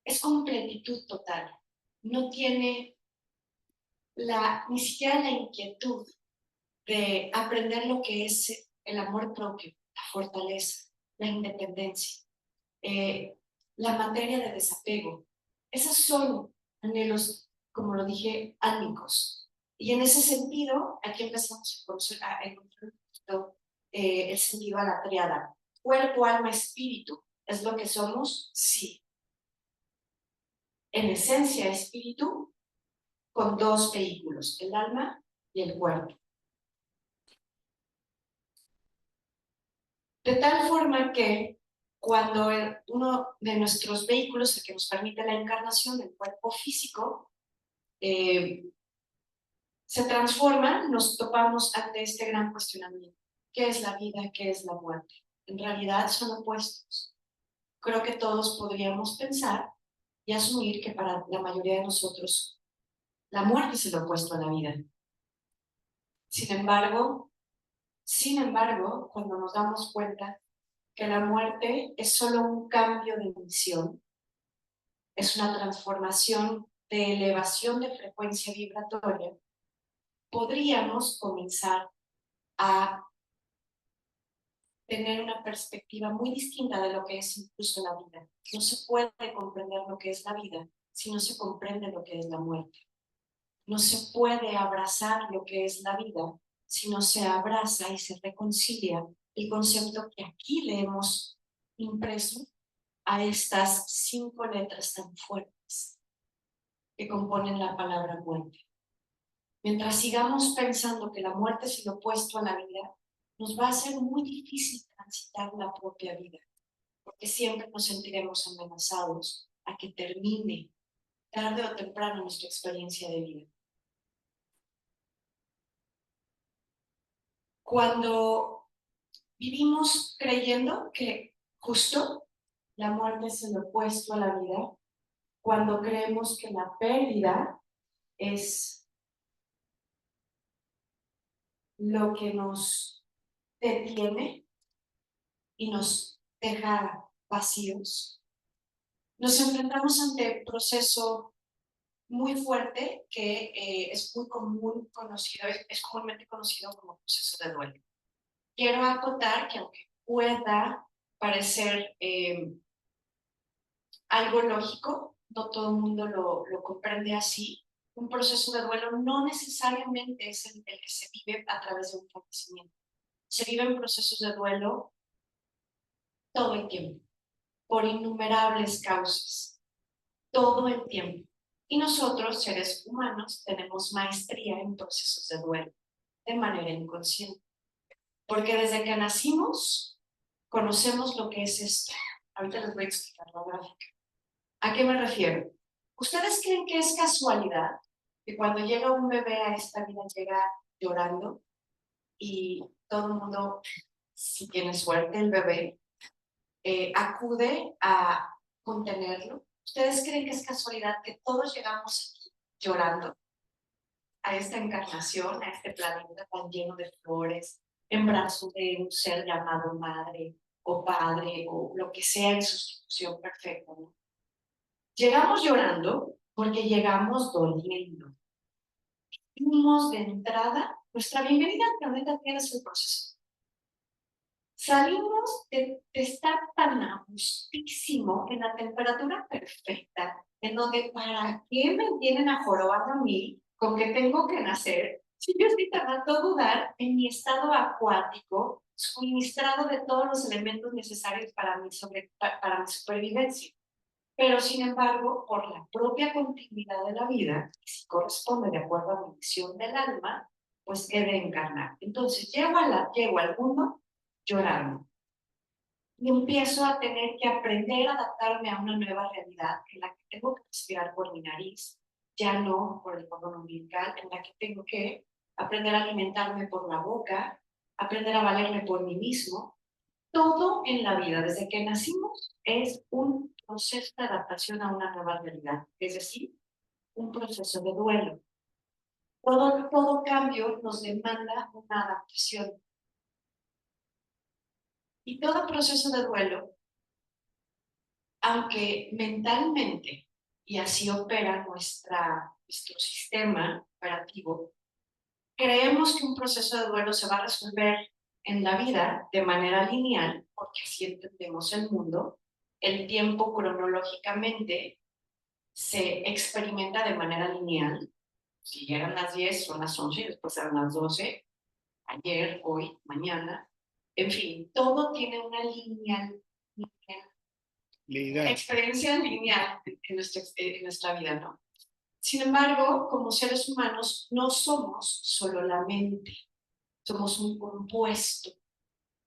es completitud total. No tiene ni siquiera la inquietud de aprender lo que es el amor propio, la fortaleza, la independencia, la materia de desapego. Esos son anhelos, como lo dije, álmicos. Y en ese sentido, aquí empezamos a encontrar un poquito el sentido a la triada. Cuerpo, alma, espíritu. ¿Es lo que somos? Sí. En esencia, espíritu, con 2 vehículos, el alma y el cuerpo. De tal forma que cuando uno de nuestros vehículos, el que nos permite la encarnación del cuerpo físico, se transforma, nos topamos ante este gran cuestionamiento. ¿Qué es la vida? ¿Qué es la muerte? En realidad son opuestos. Creo que todos podríamos pensar y asumir que para la mayoría de nosotros la muerte es el opuesto a la vida. Sin embargo, cuando nos damos cuenta que la muerte es solo un cambio de misión, es una transformación de elevación de frecuencia vibratoria, podríamos comenzar a tener una perspectiva muy distinta de lo que es incluso la vida. No se puede comprender lo que es la vida si no se comprende lo que es la muerte. No se puede abrazar lo que es la vida si no se abraza y se reconcilia el concepto que aquí le hemos impreso a estas 5 letras tan fuertes que componen la palabra muerte. Mientras sigamos pensando que la muerte es el opuesto a la vida, nos va a ser muy difícil transitar la propia vida, porque siempre nos sentiremos amenazados a que termine tarde o temprano nuestra experiencia de vida. Cuando vivimos creyendo que justo la muerte es el opuesto a la vida, cuando creemos que la pérdida es lo que nos detiene y nos deja vacíos, nos enfrentamos ante un proceso muy fuerte que es muy conocido, es comúnmente conocido como proceso de duelo. Quiero acotar que aunque pueda parecer algo lógico, no todo el mundo lo comprende así. Un proceso de duelo no necesariamente es el que se vive a través de un fallecimiento. se viven procesos de duelo todo el tiempo, por innumerables causas, todo el tiempo. Y nosotros, seres humanos, tenemos maestría en procesos de duelo, de manera inconsciente. Porque desde que nacimos, conocemos lo que es esto. Ahorita les voy a explicar la gráfica. ¿A qué me refiero? ¿Ustedes creen que es casualidad que cuando llega un bebé a esta vida llega llorando y todo el mundo, si tiene suerte el bebé, acude a contenerlo? ¿Ustedes creen que es casualidad que todos llegamos aquí llorando a esta encarnación, a este planeta tan lleno de flores, en brazos de un ser llamado madre o padre o lo que sea en sustitución perfecta, ¿no? Llegamos llorando porque llegamos doliendo. Vimos de entrada, nuestra bienvenida al planeta Tierra es el proceso. Salimos de estar tan a gustísimo en la temperatura perfecta, en donde ¿para qué me vienen a jorobar a mí con que tengo que nacer? Si yo estoy tratando de dudar en mi estado acuático, suministrado de todos los elementos necesarios para mi supervivencia. Pero sin embargo, por la propia continuidad de la vida, si corresponde de acuerdo a mi misión del alma, pues he de encarnar. Entonces llego al mundo llorando y empiezo a tener que aprender a adaptarme a una nueva realidad en la que tengo que respirar por mi nariz, ya no por el cordón umbilical, en la que tengo que aprender a alimentarme por la boca, aprender a valerme por mí mismo. Todo en la vida, desde que nacimos, es un proceso de adaptación a una nueva realidad, es decir, un proceso de duelo. Todo cambio nos demanda una adaptación. Y todo proceso de duelo, aunque mentalmente, y así opera nuestro sistema operativo, creemos que un proceso de duelo se va a resolver en la vida de manera lineal, porque así entendemos el mundo. El tiempo cronológicamente se experimenta de manera lineal. Si llegan las 10, son las 11 y después serán las 12, ayer, hoy, mañana. En fin, todo tiene una experiencia lineal en nuestra vida, ¿no? Sin embargo, como seres humanos, no somos solo la mente, somos un compuesto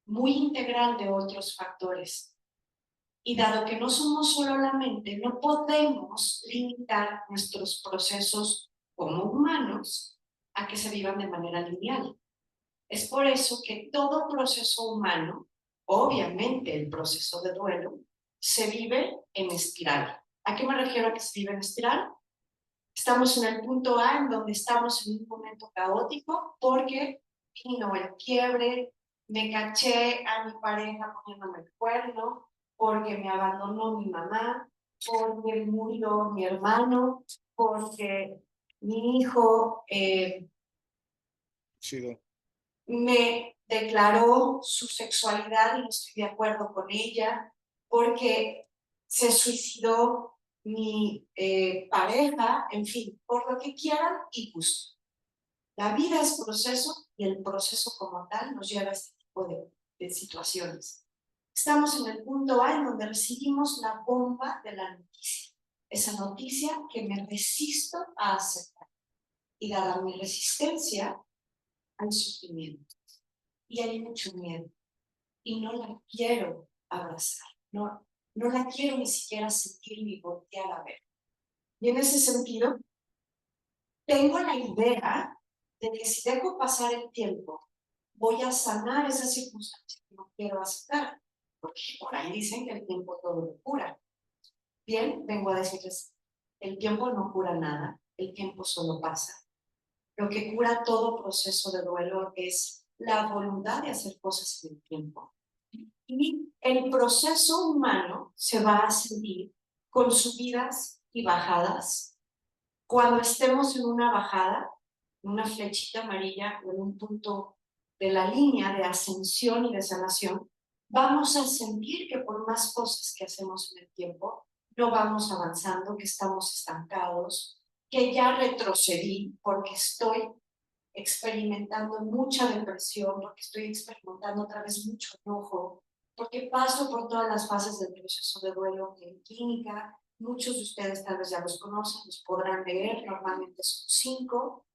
muy integral de otros factores. Y dado que no somos solo la mente, no podemos limitar nuestros procesos como humanos a que se vivan de manera lineal. Es por eso que todo proceso humano, obviamente el proceso de duelo, se vive en espiral. ¿A qué me refiero a que se vive en espiral? Estamos en el punto A, en donde estamos en un momento caótico, porque vino el quiebre, me caché a mi pareja poniéndome el cuerno, porque me abandonó mi mamá, porque murió mi hermano, porque mi hijo me declaró su sexualidad y no estoy de acuerdo con ella, porque se suicidó mi pareja, en fin, por lo que quieran y gusto. La vida es proceso y el proceso como tal nos lleva a este tipo de situaciones. Estamos en el punto A en donde recibimos la bomba de la noticia, esa noticia que me resisto a aceptar. Y dada mi resistencia, hay sufrimiento y hay mucho miedo y no la quiero abrazar, no la quiero ni siquiera sentir ni voltear a ver. Y en ese sentido, tengo la idea de que si dejo pasar el tiempo, voy a sanar esa circunstancia que no quiero aceptar, porque por ahí dicen que el tiempo todo lo cura. Bien, vengo a decirles, el tiempo no cura nada, el tiempo solo pasa. Lo que cura todo proceso de duelo es la voluntad de hacer cosas en el tiempo. Y el proceso humano se va a sentir con subidas y bajadas. Cuando estemos en una bajada, en una flechita amarilla o en un punto de la línea de ascensión y de sanación, vamos a sentir que por más cosas que hacemos en el tiempo, no vamos avanzando, que estamos estancados, que ya retrocedí porque estoy experimentando mucha depresión, porque estoy experimentando otra vez mucho enojo, porque paso por todas las fases del proceso de duelo en clínica. Muchos de ustedes tal vez ya los conocen, los podrán leer, normalmente son 5.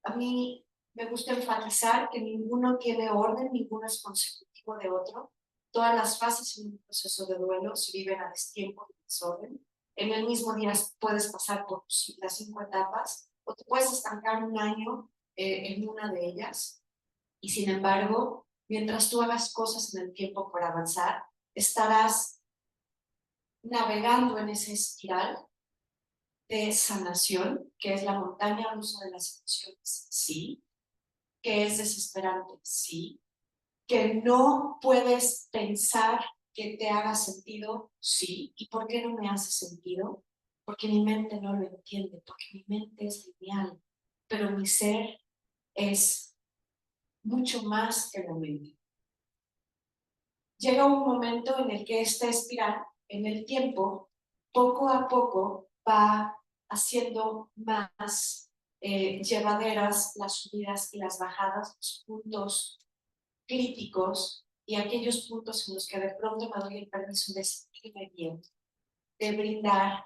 A mí me gusta enfatizar que ninguno tiene orden, ninguno es consecutivo de otro. Todas las fases en un proceso de duelo se viven a destiempo y desorden. En el mismo día puedes pasar por las 5 etapas o te puedes estancar un año en una de ellas. Y sin embargo, mientras tú hagas cosas en el tiempo por avanzar, estarás navegando en esa espiral de sanación, que es la montaña rusa de las emociones, sí, que es desesperante, sí, que no puedes pensar que te haga sentido, sí. ¿Y por qué no me hace sentido? Porque mi mente no lo entiende, porque mi mente es lineal, pero mi ser es mucho más que la mente. Llega un momento en el que esta espiral, en el tiempo, poco a poco va haciendo más llevaderas las subidas y las bajadas, los puntos críticos y aquellos puntos en los que de pronto me doy el permiso de sentirme bien, de brindar,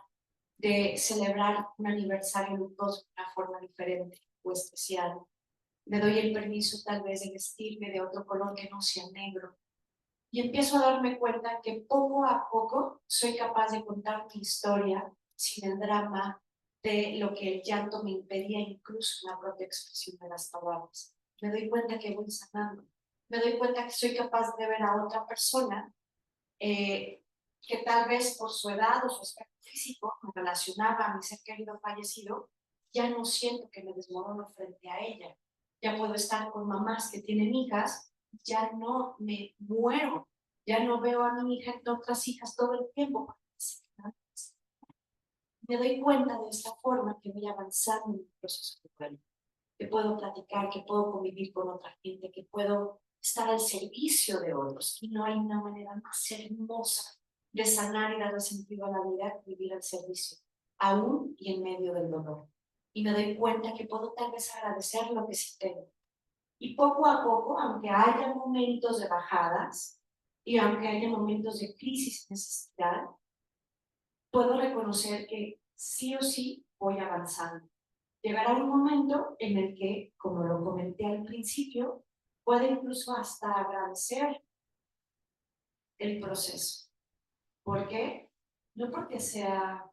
de celebrar un aniversario luctuoso de una forma diferente o especial. Me doy el permiso tal vez de vestirme de otro color que no sea negro. Y empiezo a darme cuenta que poco a poco soy capaz de contar mi historia sin el drama de lo que el llanto me impedía, incluso la propia expresión de las palabras. Me doy cuenta que voy sanando. Me doy cuenta que soy capaz de ver a otra persona que tal vez por su edad o su aspecto físico me relacionaba a mi ser querido fallecido. Ya no siento que me desmorono frente a ella. Ya puedo estar con mamás que tienen hijas, ya no me muero, ya no veo a mi hija y a otras hijas todo el tiempo. Me doy cuenta de esta forma que voy avanzando en el proceso de duelo, que puedo platicar, que puedo convivir con otra gente, que puedo estar al servicio de otros. Y no hay una manera más hermosa de sanar y darle sentido a la vida que vivir al servicio, aún y en medio del dolor. Y me doy cuenta que puedo tal vez agradecer lo que sí tengo. Y poco a poco, aunque haya momentos de bajadas y aunque haya momentos de crisis y necesidad, puedo reconocer que sí o sí voy avanzando. Llegará un momento en el que, como lo comenté al principio, puede incluso hasta agradecer el proceso. ¿Por qué? No porque sea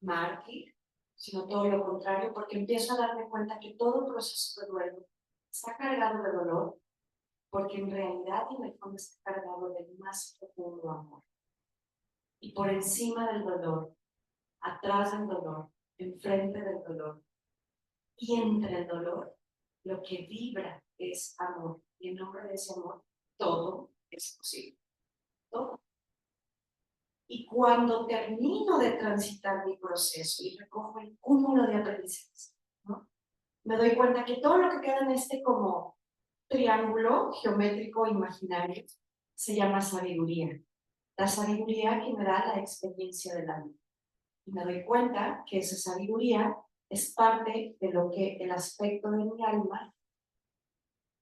mártir, sino todo lo contrario, porque empiezo a darme cuenta que todo proceso de duelo está cargado de dolor, porque en realidad y en el fondo está cargado del más profundo amor. Y por encima del dolor, atrás del dolor, enfrente del dolor y entre el dolor, lo que vibra es amor. Y en nombre de ese amor, todo es posible. Todo. Y cuando termino de transitar mi proceso y recojo el cúmulo de aprendizajes, ¿no? Me doy cuenta que todo lo que queda en este como triángulo geométrico imaginario se llama sabiduría. La sabiduría que me da la experiencia de la vida. Y me doy cuenta que esa sabiduría es parte de lo que el aspecto de mi alma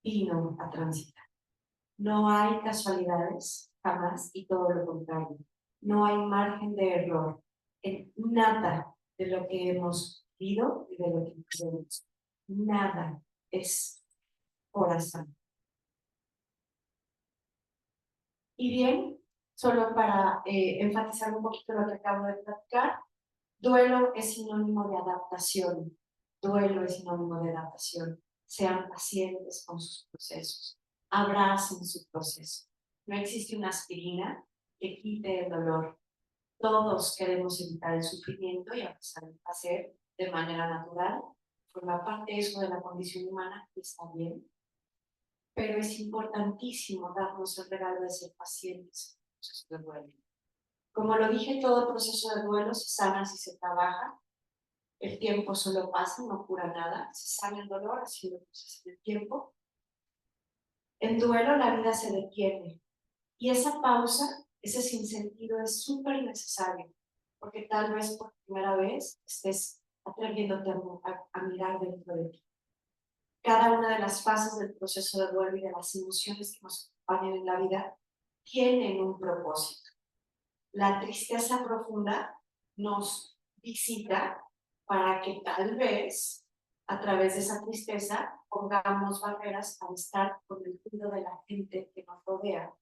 vino a transitar. No hay casualidades, jamás, y todo lo contrario. No hay margen de error en nada de lo que hemos vivido y de lo que hemos. Nada es por azar. Y bien, solo para enfatizar un poquito lo que acabo de platicar, duelo es sinónimo de adaptación. Duelo es sinónimo de adaptación. Sean pacientes con sus procesos. Abracen su proceso. No existe una aspirina que quite el dolor. Todos queremos evitar el sufrimiento y hacer de manera natural. Forma parte eso de la condición humana y está bien. Pero es importantísimo darnos el regalo de ser pacientes en el proceso de duelo. Como lo dije, todo proceso de duelo se sana si se trabaja. El tiempo solo pasa, no cura nada. Se sana el dolor haciendo cosas en el tiempo. En duelo la vida se detiene. Y esa pausa, ese sinsentido es súper necesario. Porque tal vez por primera vez estés atreviéndote a mirar dentro de ti. Cada una de las fases del proceso de duelo y de las emociones que nos acompañan en la vida tienen un propósito. La tristeza profunda nos visita para que tal vez a través de esa tristeza pongamos barreras al estar con el cuidado de la gente que nos rodea,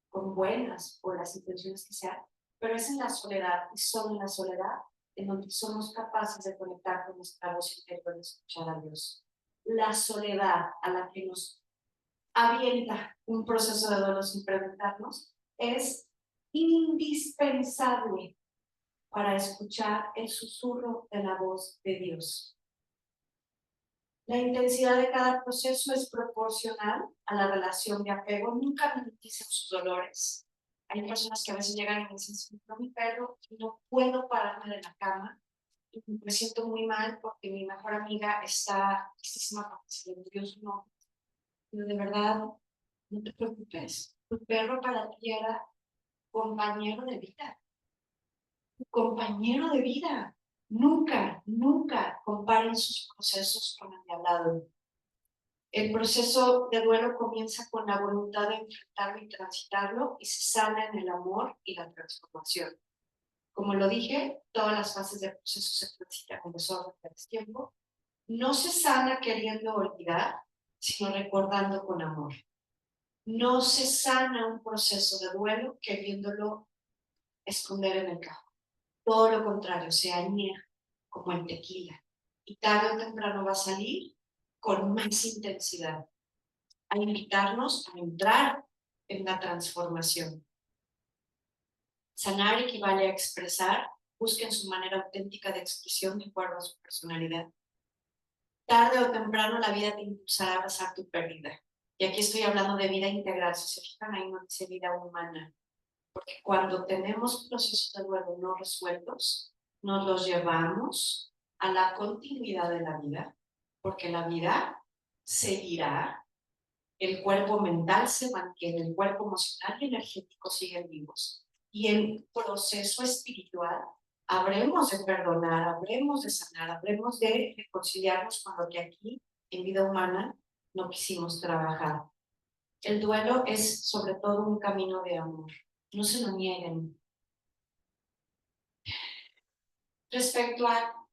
con buenas o las intenciones que sean, pero es en la soledad y solo en la soledad en donde somos capaces de conectar con nuestra voz interior y escuchar a Dios. La soledad a la que nos avienta un proceso de duelo sin preguntarnos es indispensable para escuchar el susurro de la voz de Dios. La intensidad de cada proceso es proporcional a la relación de apego. Nunca minimicen sus dolores. Hay personas que a veces llegan y me dicen, siento mi perro y no puedo pararme de la cama y me siento muy mal porque mi mejor amiga está tristísima porque se le murió su novio. Pero de verdad, no te preocupes. Tu perro para ti era compañero de vida. Compañero de vida. Nunca, nunca comparen sus procesos con el de al lado. El proceso de duelo comienza con la voluntad de enfrentarlo y transitarlo y se sana en el amor y la transformación. Como lo dije, todas las fases del proceso se transitan con desorden del tiempo. No se sana queriendo olvidar, sino recordando con amor. No se sana un proceso de duelo queriéndolo esconder en el cajón. Todo lo contrario, se añeja como el tequila y tarde o temprano va a salir con más intensidad, a invitarnos a entrar en la transformación. Sanar equivale a expresar, busquen su manera auténtica de expresión de acuerdo a su personalidad. Tarde o temprano la vida te impulsará a abrazar tu pérdida. Y aquí estoy hablando de vida integral, si se fijan ahí no dice vida humana. Porque cuando tenemos procesos de duelo no resueltos, nos los llevamos a la continuidad de la vida, porque la vida seguirá, el cuerpo mental se mantiene, el cuerpo emocional y energético siguen vivos. Y el proceso espiritual habremos de perdonar, habremos de sanar, habremos de reconciliarnos con lo que aquí en vida humana no quisimos trabajar. El duelo es sobre todo un camino de amor. No se lo nieguen. Respecto a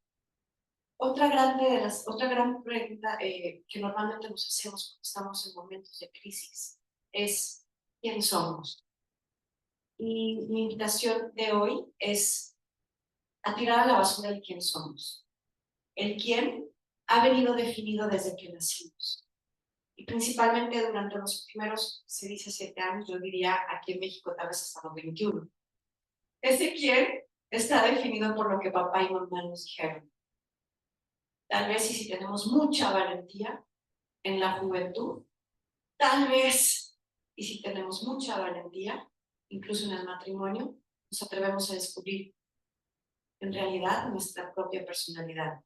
otra gran pregunta que normalmente nos hacemos cuando estamos en momentos de crisis es ¿quién somos? Y mi invitación de hoy es a tirar a la basura el quién somos. El quién ha venido definido desde que nacimos. Y principalmente durante los primeros, se dice 7 años, yo diría aquí en México tal vez hasta los 21. Ese quién está definido por lo que papá y mamá nos dijeron. Tal vez y si tenemos mucha valentía en la juventud, tal vez y si tenemos mucha valentía, incluso en el matrimonio, nos atrevemos a descubrir en realidad nuestra propia personalidad.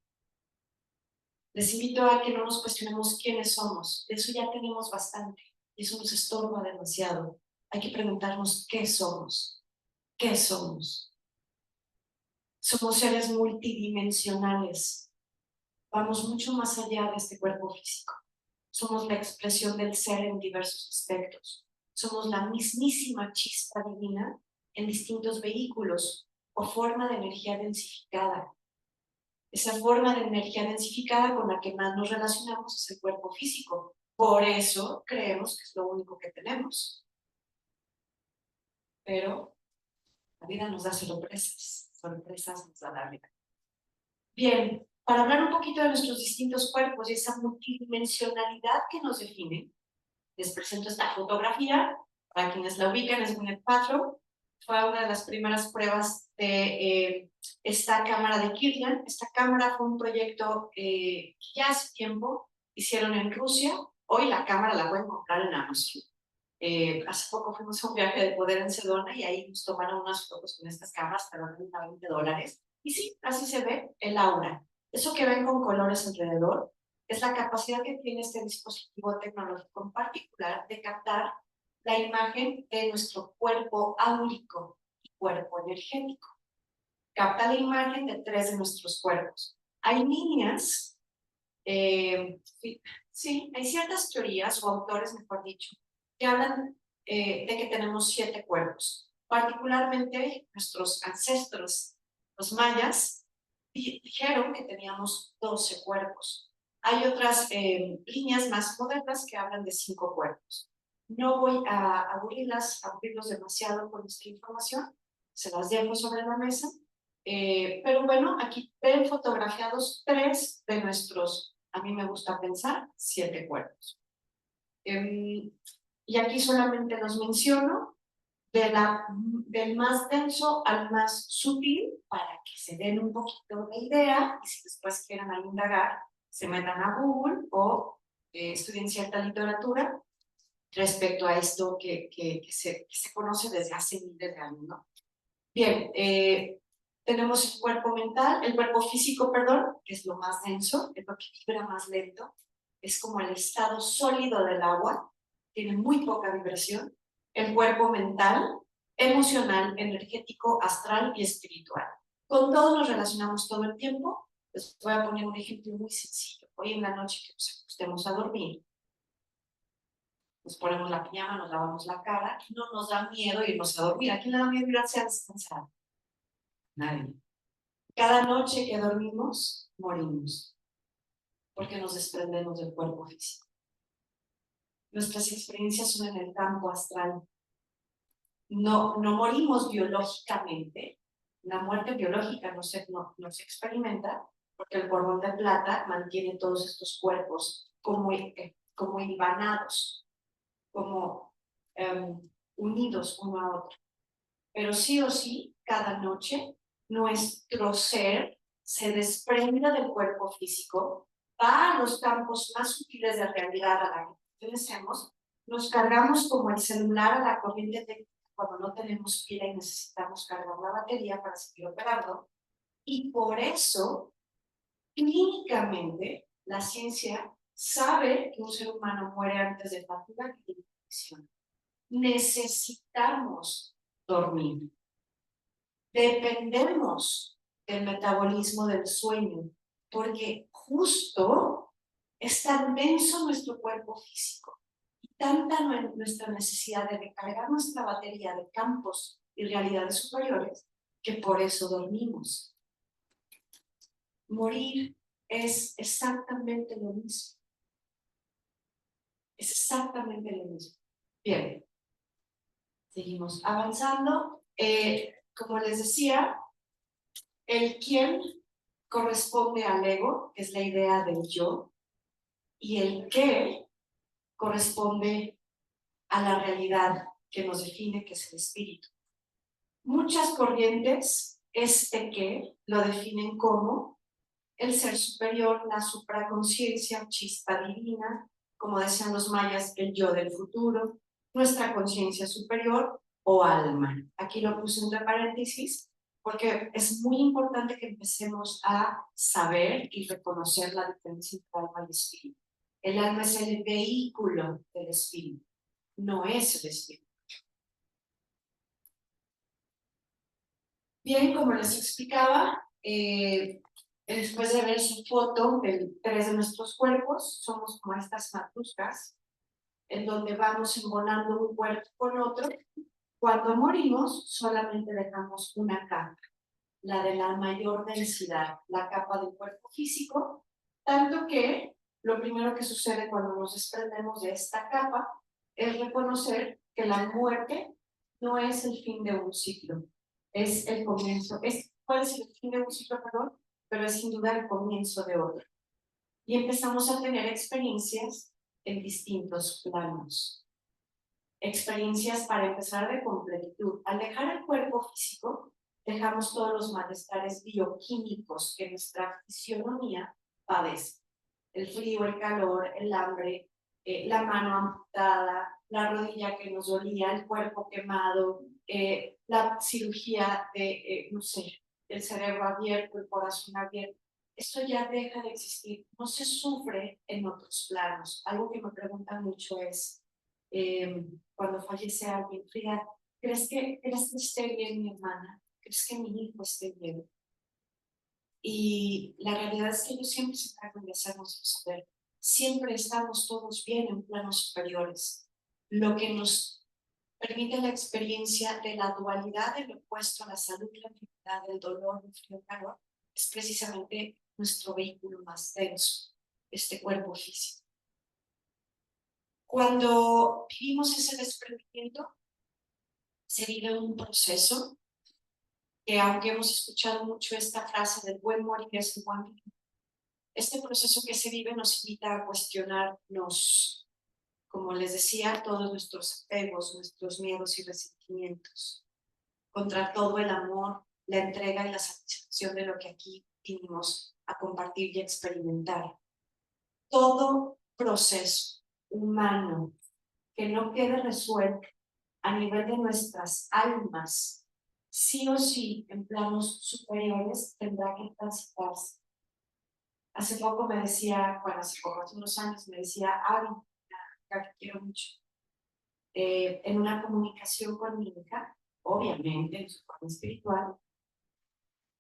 Les invito a que no nos cuestionemos quiénes somos, de eso ya tenemos bastante, y eso nos estorba demasiado. Hay que preguntarnos qué somos, qué somos. Somos seres multidimensionales, vamos mucho más allá de este cuerpo físico. Somos la expresión del ser en diversos aspectos. Somos la mismísima chispa divina en distintos vehículos o forma de energía densificada. Esa forma de energía densificada con la que más nos relacionamos es el cuerpo físico. Por eso creemos que es lo único que tenemos. Pero la vida nos da sorpresas. Sorpresas nos da la vida. Bien, para hablar un poquito de nuestros distintos cuerpos y esa multidimensionalidad que nos define, les presento esta fotografía. Para quienes la ubican, es Gwyneth Paltrow. Fue una de las primeras pruebas de esta cámara de Kirlian. Esta cámara fue un proyecto que ya hace tiempo hicieron en Rusia. Hoy la cámara la pueden comprar en Amazon. Hace poco fuimos a un viaje de poder en Sedona y ahí nos tomaron unas fotos con estas cámaras, pero a $20. Y sí, así se ve el aura. Eso que ven con colores alrededor es la capacidad que tiene este dispositivo tecnológico en particular de captar la imagen de nuestro cuerpo áurico y cuerpo energético. Capta la imagen de 3 de nuestros cuerpos. Hay líneas, sí, hay ciertas teorías o autores, mejor dicho, que hablan de que tenemos 7 cuerpos. Particularmente nuestros ancestros, los mayas, dijeron que teníamos 12 cuerpos. Hay otras líneas más modernas que hablan de 5 cuerpos. No voy a aburrirlos demasiado con esta información, se las dejo sobre la mesa. Pero bueno, aquí ven fotografiados 3 de nuestros, a mí me gusta pensar, 7 cuerpos. Y aquí solamente los menciono del más denso al más sutil para que se den un poquito de idea y si después quieren indagar, se metan a Google o estudien cierta literatura respecto a esto que se conoce desde hace miles de años, ¿no? Bien, tenemos el cuerpo físico, perdón, que es lo más denso, es lo que vibra más lento, es como el estado sólido del agua, tiene muy poca vibración. El cuerpo mental, emocional, energético, astral y espiritual. Con todos nos relacionamos todo el tiempo. Les voy a poner un ejemplo muy sencillo. Hoy en la noche que nos acostemos a dormir, nos ponemos la pijama, nos lavamos la cara, y no nos da miedo irnos a dormir. ¿A quién le da miedo irse a descansar? Nadie. Cada noche que dormimos, morimos, porque nos desprendemos del cuerpo físico. Nuestras experiencias son en el campo astral. No morimos biológicamente. La muerte biológica no se experimenta porque el cordón de plata mantiene todos estos cuerpos como hilvanados, como unidos uno a otro. Pero sí o sí, cada noche, nuestro ser se desprende del cuerpo físico, va a los campos más sutiles de realidad a la que pertenecemos, nos cargamos como el celular a la corriente eléctrica cuando no tenemos pila y necesitamos cargar la batería para seguir operando, y por eso, clínicamente, la ciencia sabe que un ser humano muere antes de fatiga que de infección. Necesitamos dormir. Dependemos del metabolismo del sueño, porque justo es tan denso nuestro cuerpo físico y tanta nuestra necesidad de recargar nuestra batería de campos y realidades superiores que por eso dormimos. Morir es exactamente lo mismo. Es exactamente lo mismo. Bien, seguimos avanzando. Como les decía, el quién corresponde al ego, que es la idea del yo, y el qué corresponde a la realidad que nos define, que es el espíritu. Muchas corrientes, este qué, lo definen como el ser superior, la supraconciencia, chispa divina, como decían los mayas, el yo del futuro, nuestra conciencia superior o alma. Aquí lo puse entre paréntesis porque es muy importante que empecemos a saber y reconocer la diferencia entre alma y espíritu. El alma es el vehículo del espíritu, no es el espíritu. Bien, como les explicaba, después de ver su foto de 3 de nuestros cuerpos, somos como estas matruscas, en donde vamos embonando un cuerpo con otro. Cuando morimos, solamente dejamos una capa, la de la mayor densidad, la capa del cuerpo físico, tanto que lo primero que sucede cuando nos desprendemos de esta capa es reconocer que la muerte no es el fin de un ciclo, es el comienzo, puede ser el fin de un ciclo, perdón, pero es sin duda el comienzo de otro. Y empezamos a tener experiencias en distintos planos. Experiencias para empezar de completitud. Al dejar el cuerpo físico, dejamos todos los malestares bioquímicos que nuestra fisionomía padece. El frío, el calor, el hambre, la mano amputada, la rodilla que nos dolía, el cuerpo quemado, la cirugía de, no sé, el cerebro abierto, el corazón abierto. Esto ya deja de existir, no se sufre en otros planos. Algo que me preguntan mucho es, cuando fallece alguien, Frida, ¿crees que esté bien mi hermana? ¿Crees que mi hijo esté bien? Y la realidad es que ellos siempre se tratan de hacernos saber. Siempre estamos todos bien en planos superiores. Lo que nos permite la experiencia de la dualidad del opuesto a la salud, la enfermedad, el dolor, el frío, el calor, es precisamente nuestro vehículo más denso, este cuerpo físico. Cuando vivimos ese desprendimiento, se vive un proceso que, aunque hemos escuchado mucho esta frase del buen morir es el buen vivir, este proceso que se vive nos invita a cuestionarnos, como les decía, todos nuestros apegos, nuestros miedos y resentimientos, contra todo el amor, la entrega y la satisfacción de lo que aquí vinimos a compartir y a experimentar. Todo proceso humano que no quede resuelto a nivel de nuestras almas, sí o sí, en planos superiores, tendrá que transitarse. Hace poco me decía, bueno, hace unos años me decía, Abby, que quiero mucho, en una comunicación con mi hija, obviamente en su forma espiritual,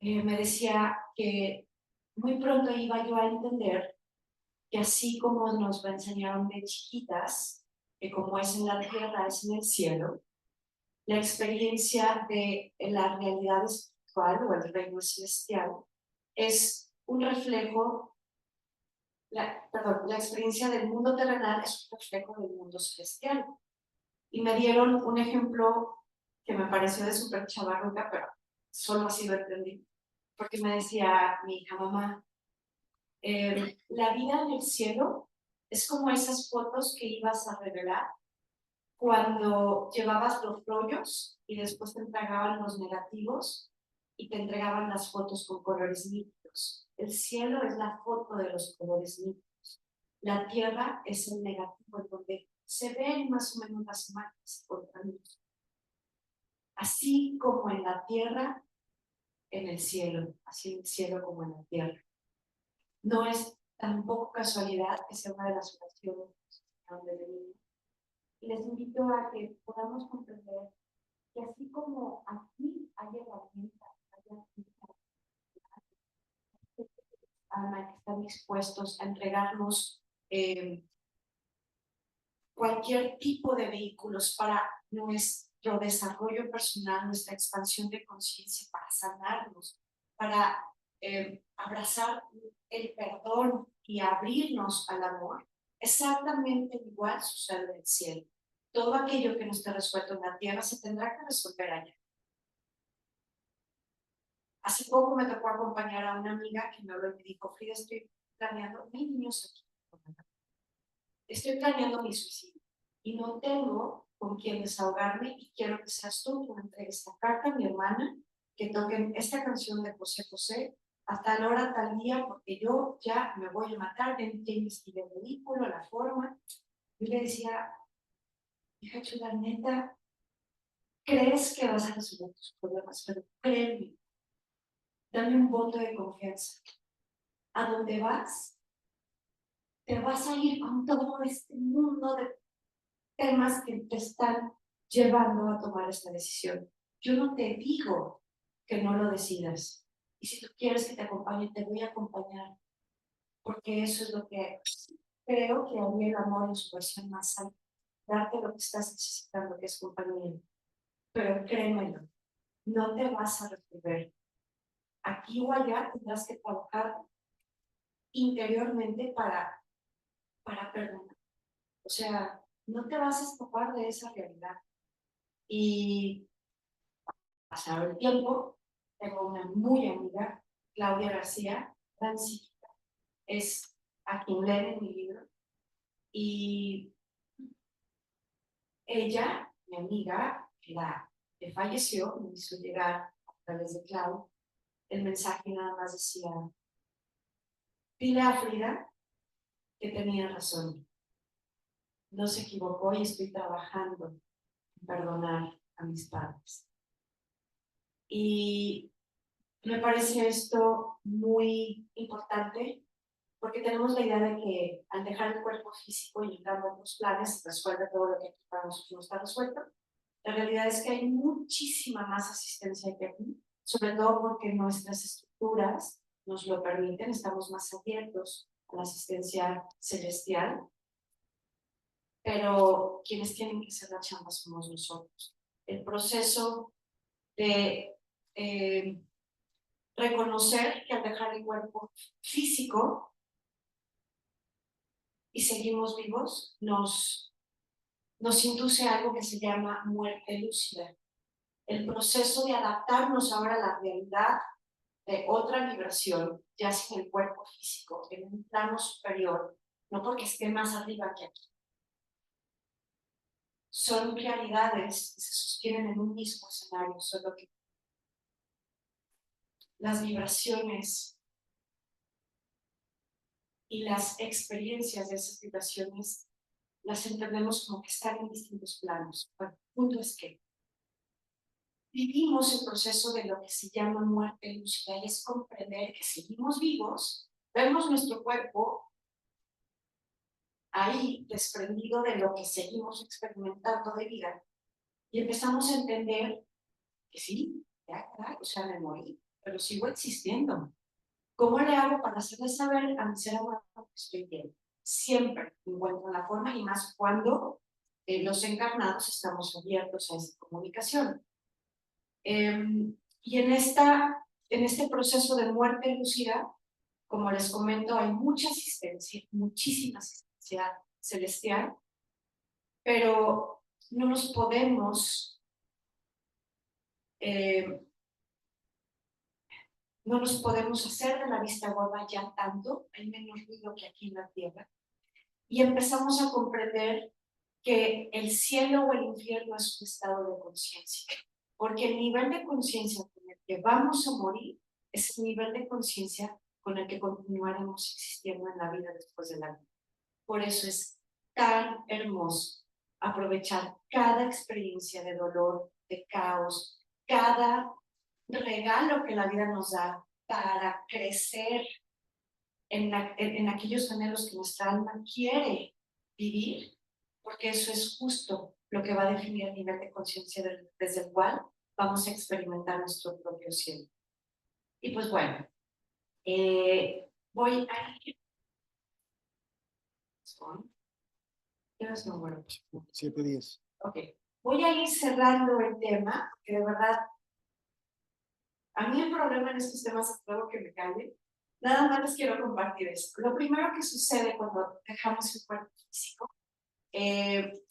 me decía que muy pronto iba yo a entender que así como nos lo enseñaron de chiquitas, que como es en la tierra, es en el cielo, la experiencia de la realidad espiritual o el reino celestial es un reflejo, la experiencia del mundo terrenal es un reflejo del mundo celestial. Y me dieron un ejemplo que me pareció de súper chavarruca, pero solo así lo entendí. Porque me decía mi hija, mamá, la vida en el cielo es como esas fotos que ibas a revelar cuando llevabas los rollos y después te entregaban los negativos y te entregaban las fotos con colores nítidos. El cielo es la foto de los colores nítidos. La tierra es el negativo, en donde se ven más o menos las marcas contra luz. Así como en la tierra, en el cielo, así en el cielo como en la tierra. No es tampoco casualidad que sea una de las oraciones donde venimos. Y les invito a que podamos comprender que así como aquí hay herramientas, hay que están dispuestos a entregarnos cualquier tipo de vehículos para nuestro desarrollo personal, nuestra expansión de conciencia, para sanarnos, para abrazar el perdón y abrirnos al amor, exactamente igual sucede en el cielo. Todo aquello que no esté resuelto en la tierra se tendrá que resolver allá. Hace poco me tocó acompañar a una amiga que me habló y me dijo, Frida, estoy planeando, mi niños aquí, estoy planeando mi suicidio y no tengo con quién desahogarme y quiero que seas tú quien entregue esta carta a mi hermana, que toquen esta canción de José José a tal hora, tal día, porque yo ya me voy a matar, ya investigué el vehículo, la forma. Yo le decía, hija chula, neta, crees que vas a resolver tus problemas, pero créeme, dame un voto de confianza. ¿A dónde vas? Te vas a ir con todo este mundo de temas que te están llevando a tomar esta decisión. Yo no te digo que no lo decidas. Y si tú quieres que te acompañe, te voy a acompañar. Porque eso es lo que creo que haría el amor en su versión más alta. Darte lo que estás necesitando, que es compañía. Pero créemelo, no te vas a resolver. Aquí o allá tendrás que trabajar interiormente para perdonar. O sea, no te vas a escapar de esa realidad. Y pasado el tiempo, tengo una muy amiga, Claudia García, gran psíquica, es a quien leen en mi libro, y ella, mi amiga, que falleció, me hizo llegar a través de Clau, el mensaje nada más decía, dile a Frida que tenía razón, no se equivocó y estoy trabajando en perdonar a mis padres. Y me parece esto muy importante porque tenemos la idea de que al dejar el cuerpo físico y entrar a otros planes se resuelve todo lo que aquí para nosotros no está resuelto. La realidad es que hay muchísima más asistencia que aquí, sobre todo porque nuestras estructuras, nos lo permiten, estamos más abiertos a la asistencia celestial, pero quienes tienen que hacer la chamba somos nosotros. El proceso de reconocer que al dejar el cuerpo físico y seguimos vivos, nos induce a algo que se llama muerte lúcida. El proceso de adaptarnos ahora a la realidad de otra vibración, ya sin el cuerpo físico, en un plano superior, no porque esté más arriba que aquí. Son realidades que se sostienen en un mismo escenario, solo que las vibraciones y las experiencias de esas vibraciones las entendemos como que están en distintos planos. Bueno, el punto es que vivimos el proceso de lo que se llama muerte lúcida y es comprender que seguimos vivos, vemos nuestro cuerpo ahí desprendido de lo que seguimos experimentando de vida y empezamos a entender que sí, ya, o sea, me morí, pero sigo existiendo. ¿Cómo le hago para hacerle saber a mi ser amado que estoy bien? Siempre encuentro la forma y más cuando los encarnados estamos abiertos a esa comunicación. Y en este proceso de muerte lúcida, como les comento, hay mucha asistencia, muchísima asistencia celestial, pero no nos podemos hacer de la vista gorda ya tanto, hay menos ruido que aquí en la tierra, y empezamos a comprender que el cielo o el infierno es un estado de conciencia, porque el nivel de conciencia con el que vamos a morir es el nivel de conciencia con el que continuaremos existiendo en la vida después de la vida. Por eso es tan hermoso aprovechar cada experiencia de dolor, de caos, cada regalo que la vida nos da para crecer en aquellos anhelos que nuestra alma quiere vivir, porque eso es justo lo que va a definir el nivel de conciencia desde el cual vamos a experimentar nuestro propio cielo. Y pues bueno, voy a ir. No, bueno. 7 días. Ok, voy a ir cerrando el tema, porque de verdad, a mí el problema en estos temas es algo que me calle. Nada más les quiero compartir esto. Lo primero que sucede cuando dejamos el cuerpo físico,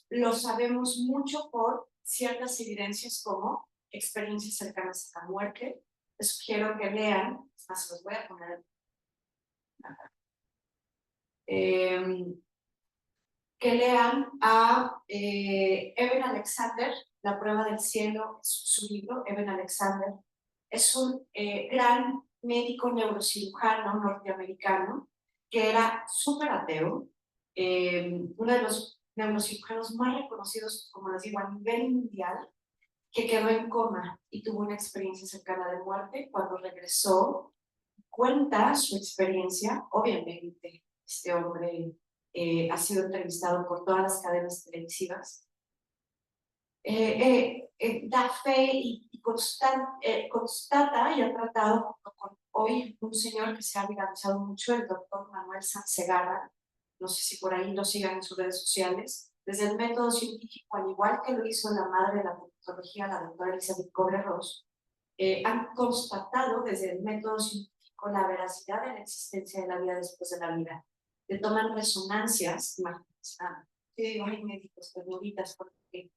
lo sabemos mucho por ciertas evidencias como experiencias cercanas a la muerte. Les sugiero que lean, es más, los voy a poner. Que lean a Eben Alexander, La prueba del cielo, es su libro. Eben Alexander es un gran médico neurocirujano norteamericano que era súper ateo, uno de los neurocirujanos más reconocidos, como les digo, a nivel mundial, que quedó en coma y tuvo una experiencia cercana de muerte. Cuando regresó, cuenta su experiencia. Obviamente, este hombre ha sido entrevistado por todas las cadenas televisivas. Da fe y constata y ha tratado con hoy un señor que se ha viralizado mucho, el doctor Manuel Sansegarra. No sé si por ahí lo sigan en sus redes sociales. Desde el método científico, al igual que lo hizo la madre de la proctología, la doctora Elizabeth Kubler-Ross, han constatado desde el método científico la veracidad de la existencia de la vida después de la vida. Le toman resonancias, imagínense, digo, hay médicos, termoritas, porque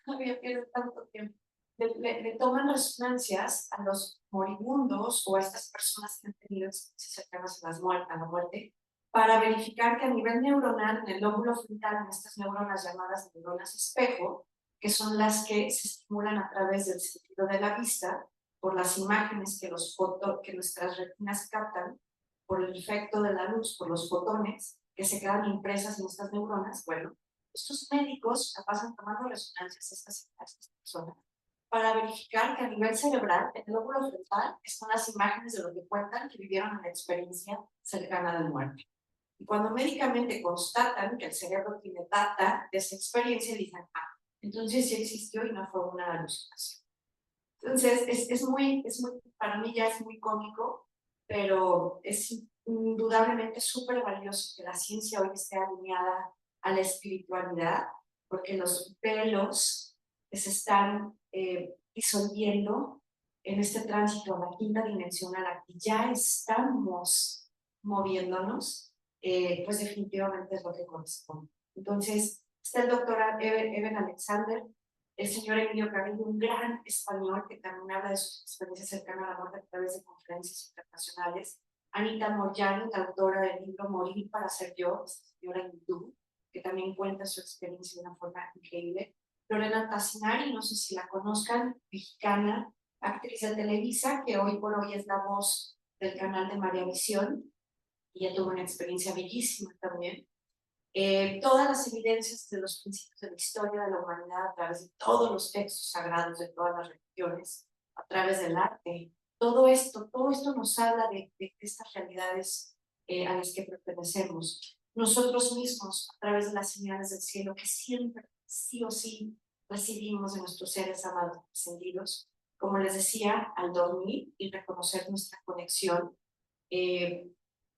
no había perdido tanto tiempo. Le toman resonancias a los moribundos o a estas personas que han tenido experiencias cercanas a la muerte, para verificar que a nivel neuronal, en el lóbulo frontal, en estas neuronas llamadas neuronas espejo, que son las que se estimulan a través del sentido de la vista, por las imágenes que nuestras retinas captan, por el efecto de la luz, por los fotones que se quedan impresas en estas neuronas. Bueno, estos médicos la pasan tomando resonancias a estas personas para verificar que a nivel cerebral, en el lóbulo frontal, están las imágenes de lo que cuentan que vivieron en la experiencia cercana de muerte. Y cuando médicamente constatan que el cerebro tiene data de esa experiencia, dicen, entonces sí existió y no fue una alucinación. Entonces, para mí ya es muy cómico pero es indudablemente súper valioso que la ciencia hoy esté alineada a la espiritualidad, porque los velos que se están disolviendo en este tránsito a la quinta dimensión a la que ya estamos moviéndonos, pues definitivamente es lo que corresponde. Entonces, está el doctor Eben Alexander, el señor Emilio Carrillo, un gran español que también habla de sus experiencias cercanas a la muerte a través de conferencias internacionales. Anita Moyano, la autora del libro Morir para ser yo, esta señora hindú, que también cuenta su experiencia de una forma increíble. Lorena Tassinari, no sé si la conozcan, mexicana, actriz de Televisa, que hoy por hoy es la voz del canal de María Visión. Ella tuvo una experiencia bellísima también. Todas las evidencias de los principios de la historia de la humanidad a través de todos los textos sagrados de todas las religiones, a través del arte, todo esto nos habla de estas realidades a las que pertenecemos. Nosotros mismos, a través de las señales del cielo, que siempre, sí o sí, recibimos de nuestros seres amados ascendidos, como les decía, al dormir y reconocer nuestra conexión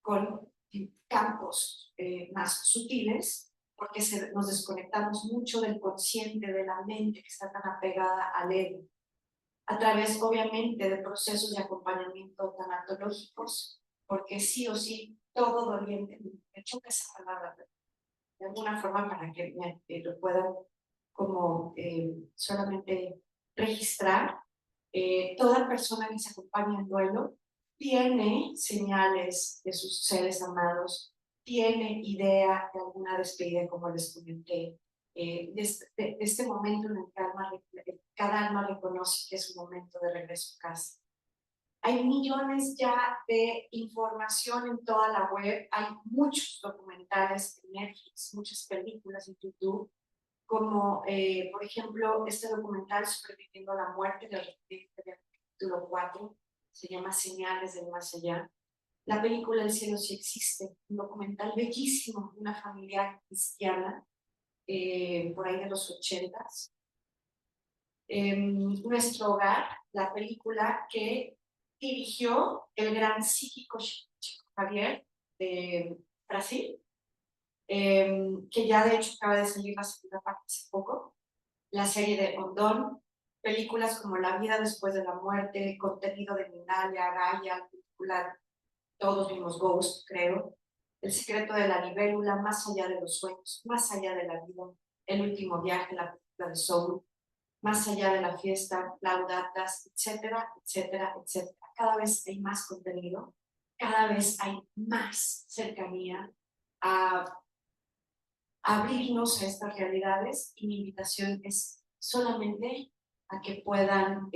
con campos más sutiles, porque nos desconectamos mucho del consciente, de la mente que está tan apegada al ego, a través obviamente de procesos de acompañamiento tanatológicos, porque sí o sí todo doliente, me choca esa palabra, de alguna forma para que lo puedan como solamente registrar. Toda persona que se acompaña en duelo tiene señales de sus seres amados, tiene idea de alguna despedida, como les comenté, de este momento en el que cada alma reconoce que es un momento de regreso a casa. Hay millones ya de información en toda la web, hay muchos documentales en Netflix, muchas películas en YouTube, como por ejemplo este documental Sobreviviendo a la muerte del capítulo 4, se llama Señales del Más Allá. La película El cielo sí existe, un documental bellísimo de una familia cristiana por ahí de los 80s. Nuestro hogar, la película que dirigió el gran psíquico Chico Javier de Brasil, que ya de hecho acaba de salir la segunda parte hace poco, la serie de Ondón, películas como La vida después de la muerte, Contenido de Mindalia, Gaia, película, todos vimos Ghost, creo, El secreto de la libélula, Más allá de los sueños, Más allá de la vida, El último viaje, la película de Soul, Más allá de la fiesta, Laudatas, etcétera, etcétera, etcétera. Cada vez hay más contenido, cada vez hay más cercanía a abrirnos a estas realidades, y mi invitación es solamente a que puedan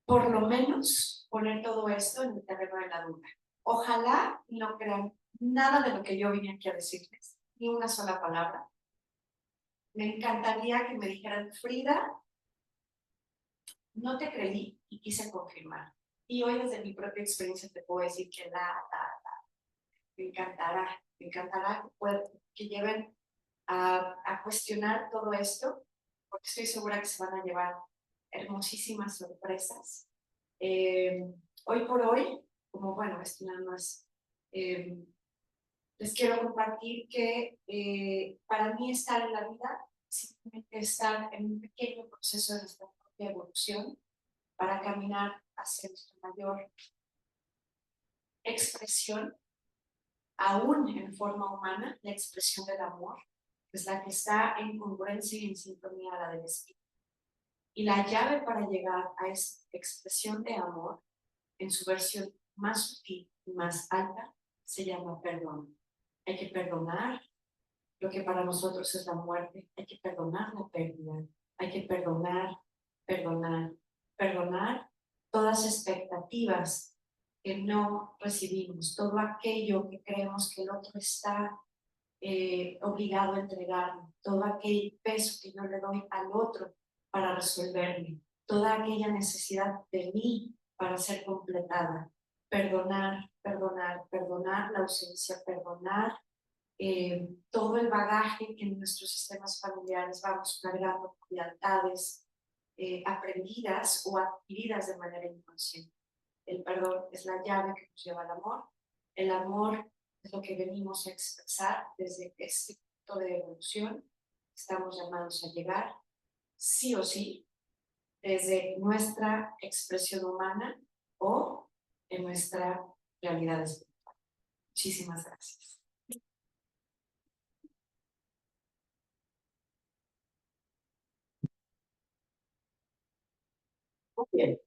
por lo menos poner todo esto en el terreno de la duda. Ojalá no crean nada de lo que yo vine aquí a decirles, ni una sola palabra. Me encantaría que me dijeran, Frida, no te creí y quise confirmar. Y hoy desde mi propia experiencia te puedo decir que me encantará que lleven a cuestionar todo esto, porque estoy segura que se van a llevar hermosísimas sorpresas. Hoy por hoy, como bueno, esto no es, les quiero compartir que para mí estar en la vida, simplemente estar en un pequeño proceso de nuestra propia evolución para caminar hacia nuestra mayor expresión, aún en forma humana, la expresión del amor, que es la que está en congruencia y en sintonía a la del espíritu. Y la llave para llegar a esa expresión de amor en su versión más sutil y más alta se llama perdón. Hay que perdonar lo que para nosotros es la muerte, hay que perdonar la pérdida, hay que perdonar todas expectativas que no recibimos, todo aquello que creemos que el otro está obligado a entregarme, todo aquel peso que yo le doy al otro para resolverme, toda aquella necesidad de mí para ser completada. Perdonar la ausencia, perdonar todo el bagaje que en nuestros sistemas familiares vamos cargando con lealtades, aprendidas o adquiridas de manera inconsciente. El perdón es la llave que nos lleva al amor. El amor es lo que venimos a expresar desde este punto de evolución. Estamos llamados a llegar, sí o sí, desde nuestra expresión humana o en nuestra realidad espiritual. Muchísimas gracias. Muy bien.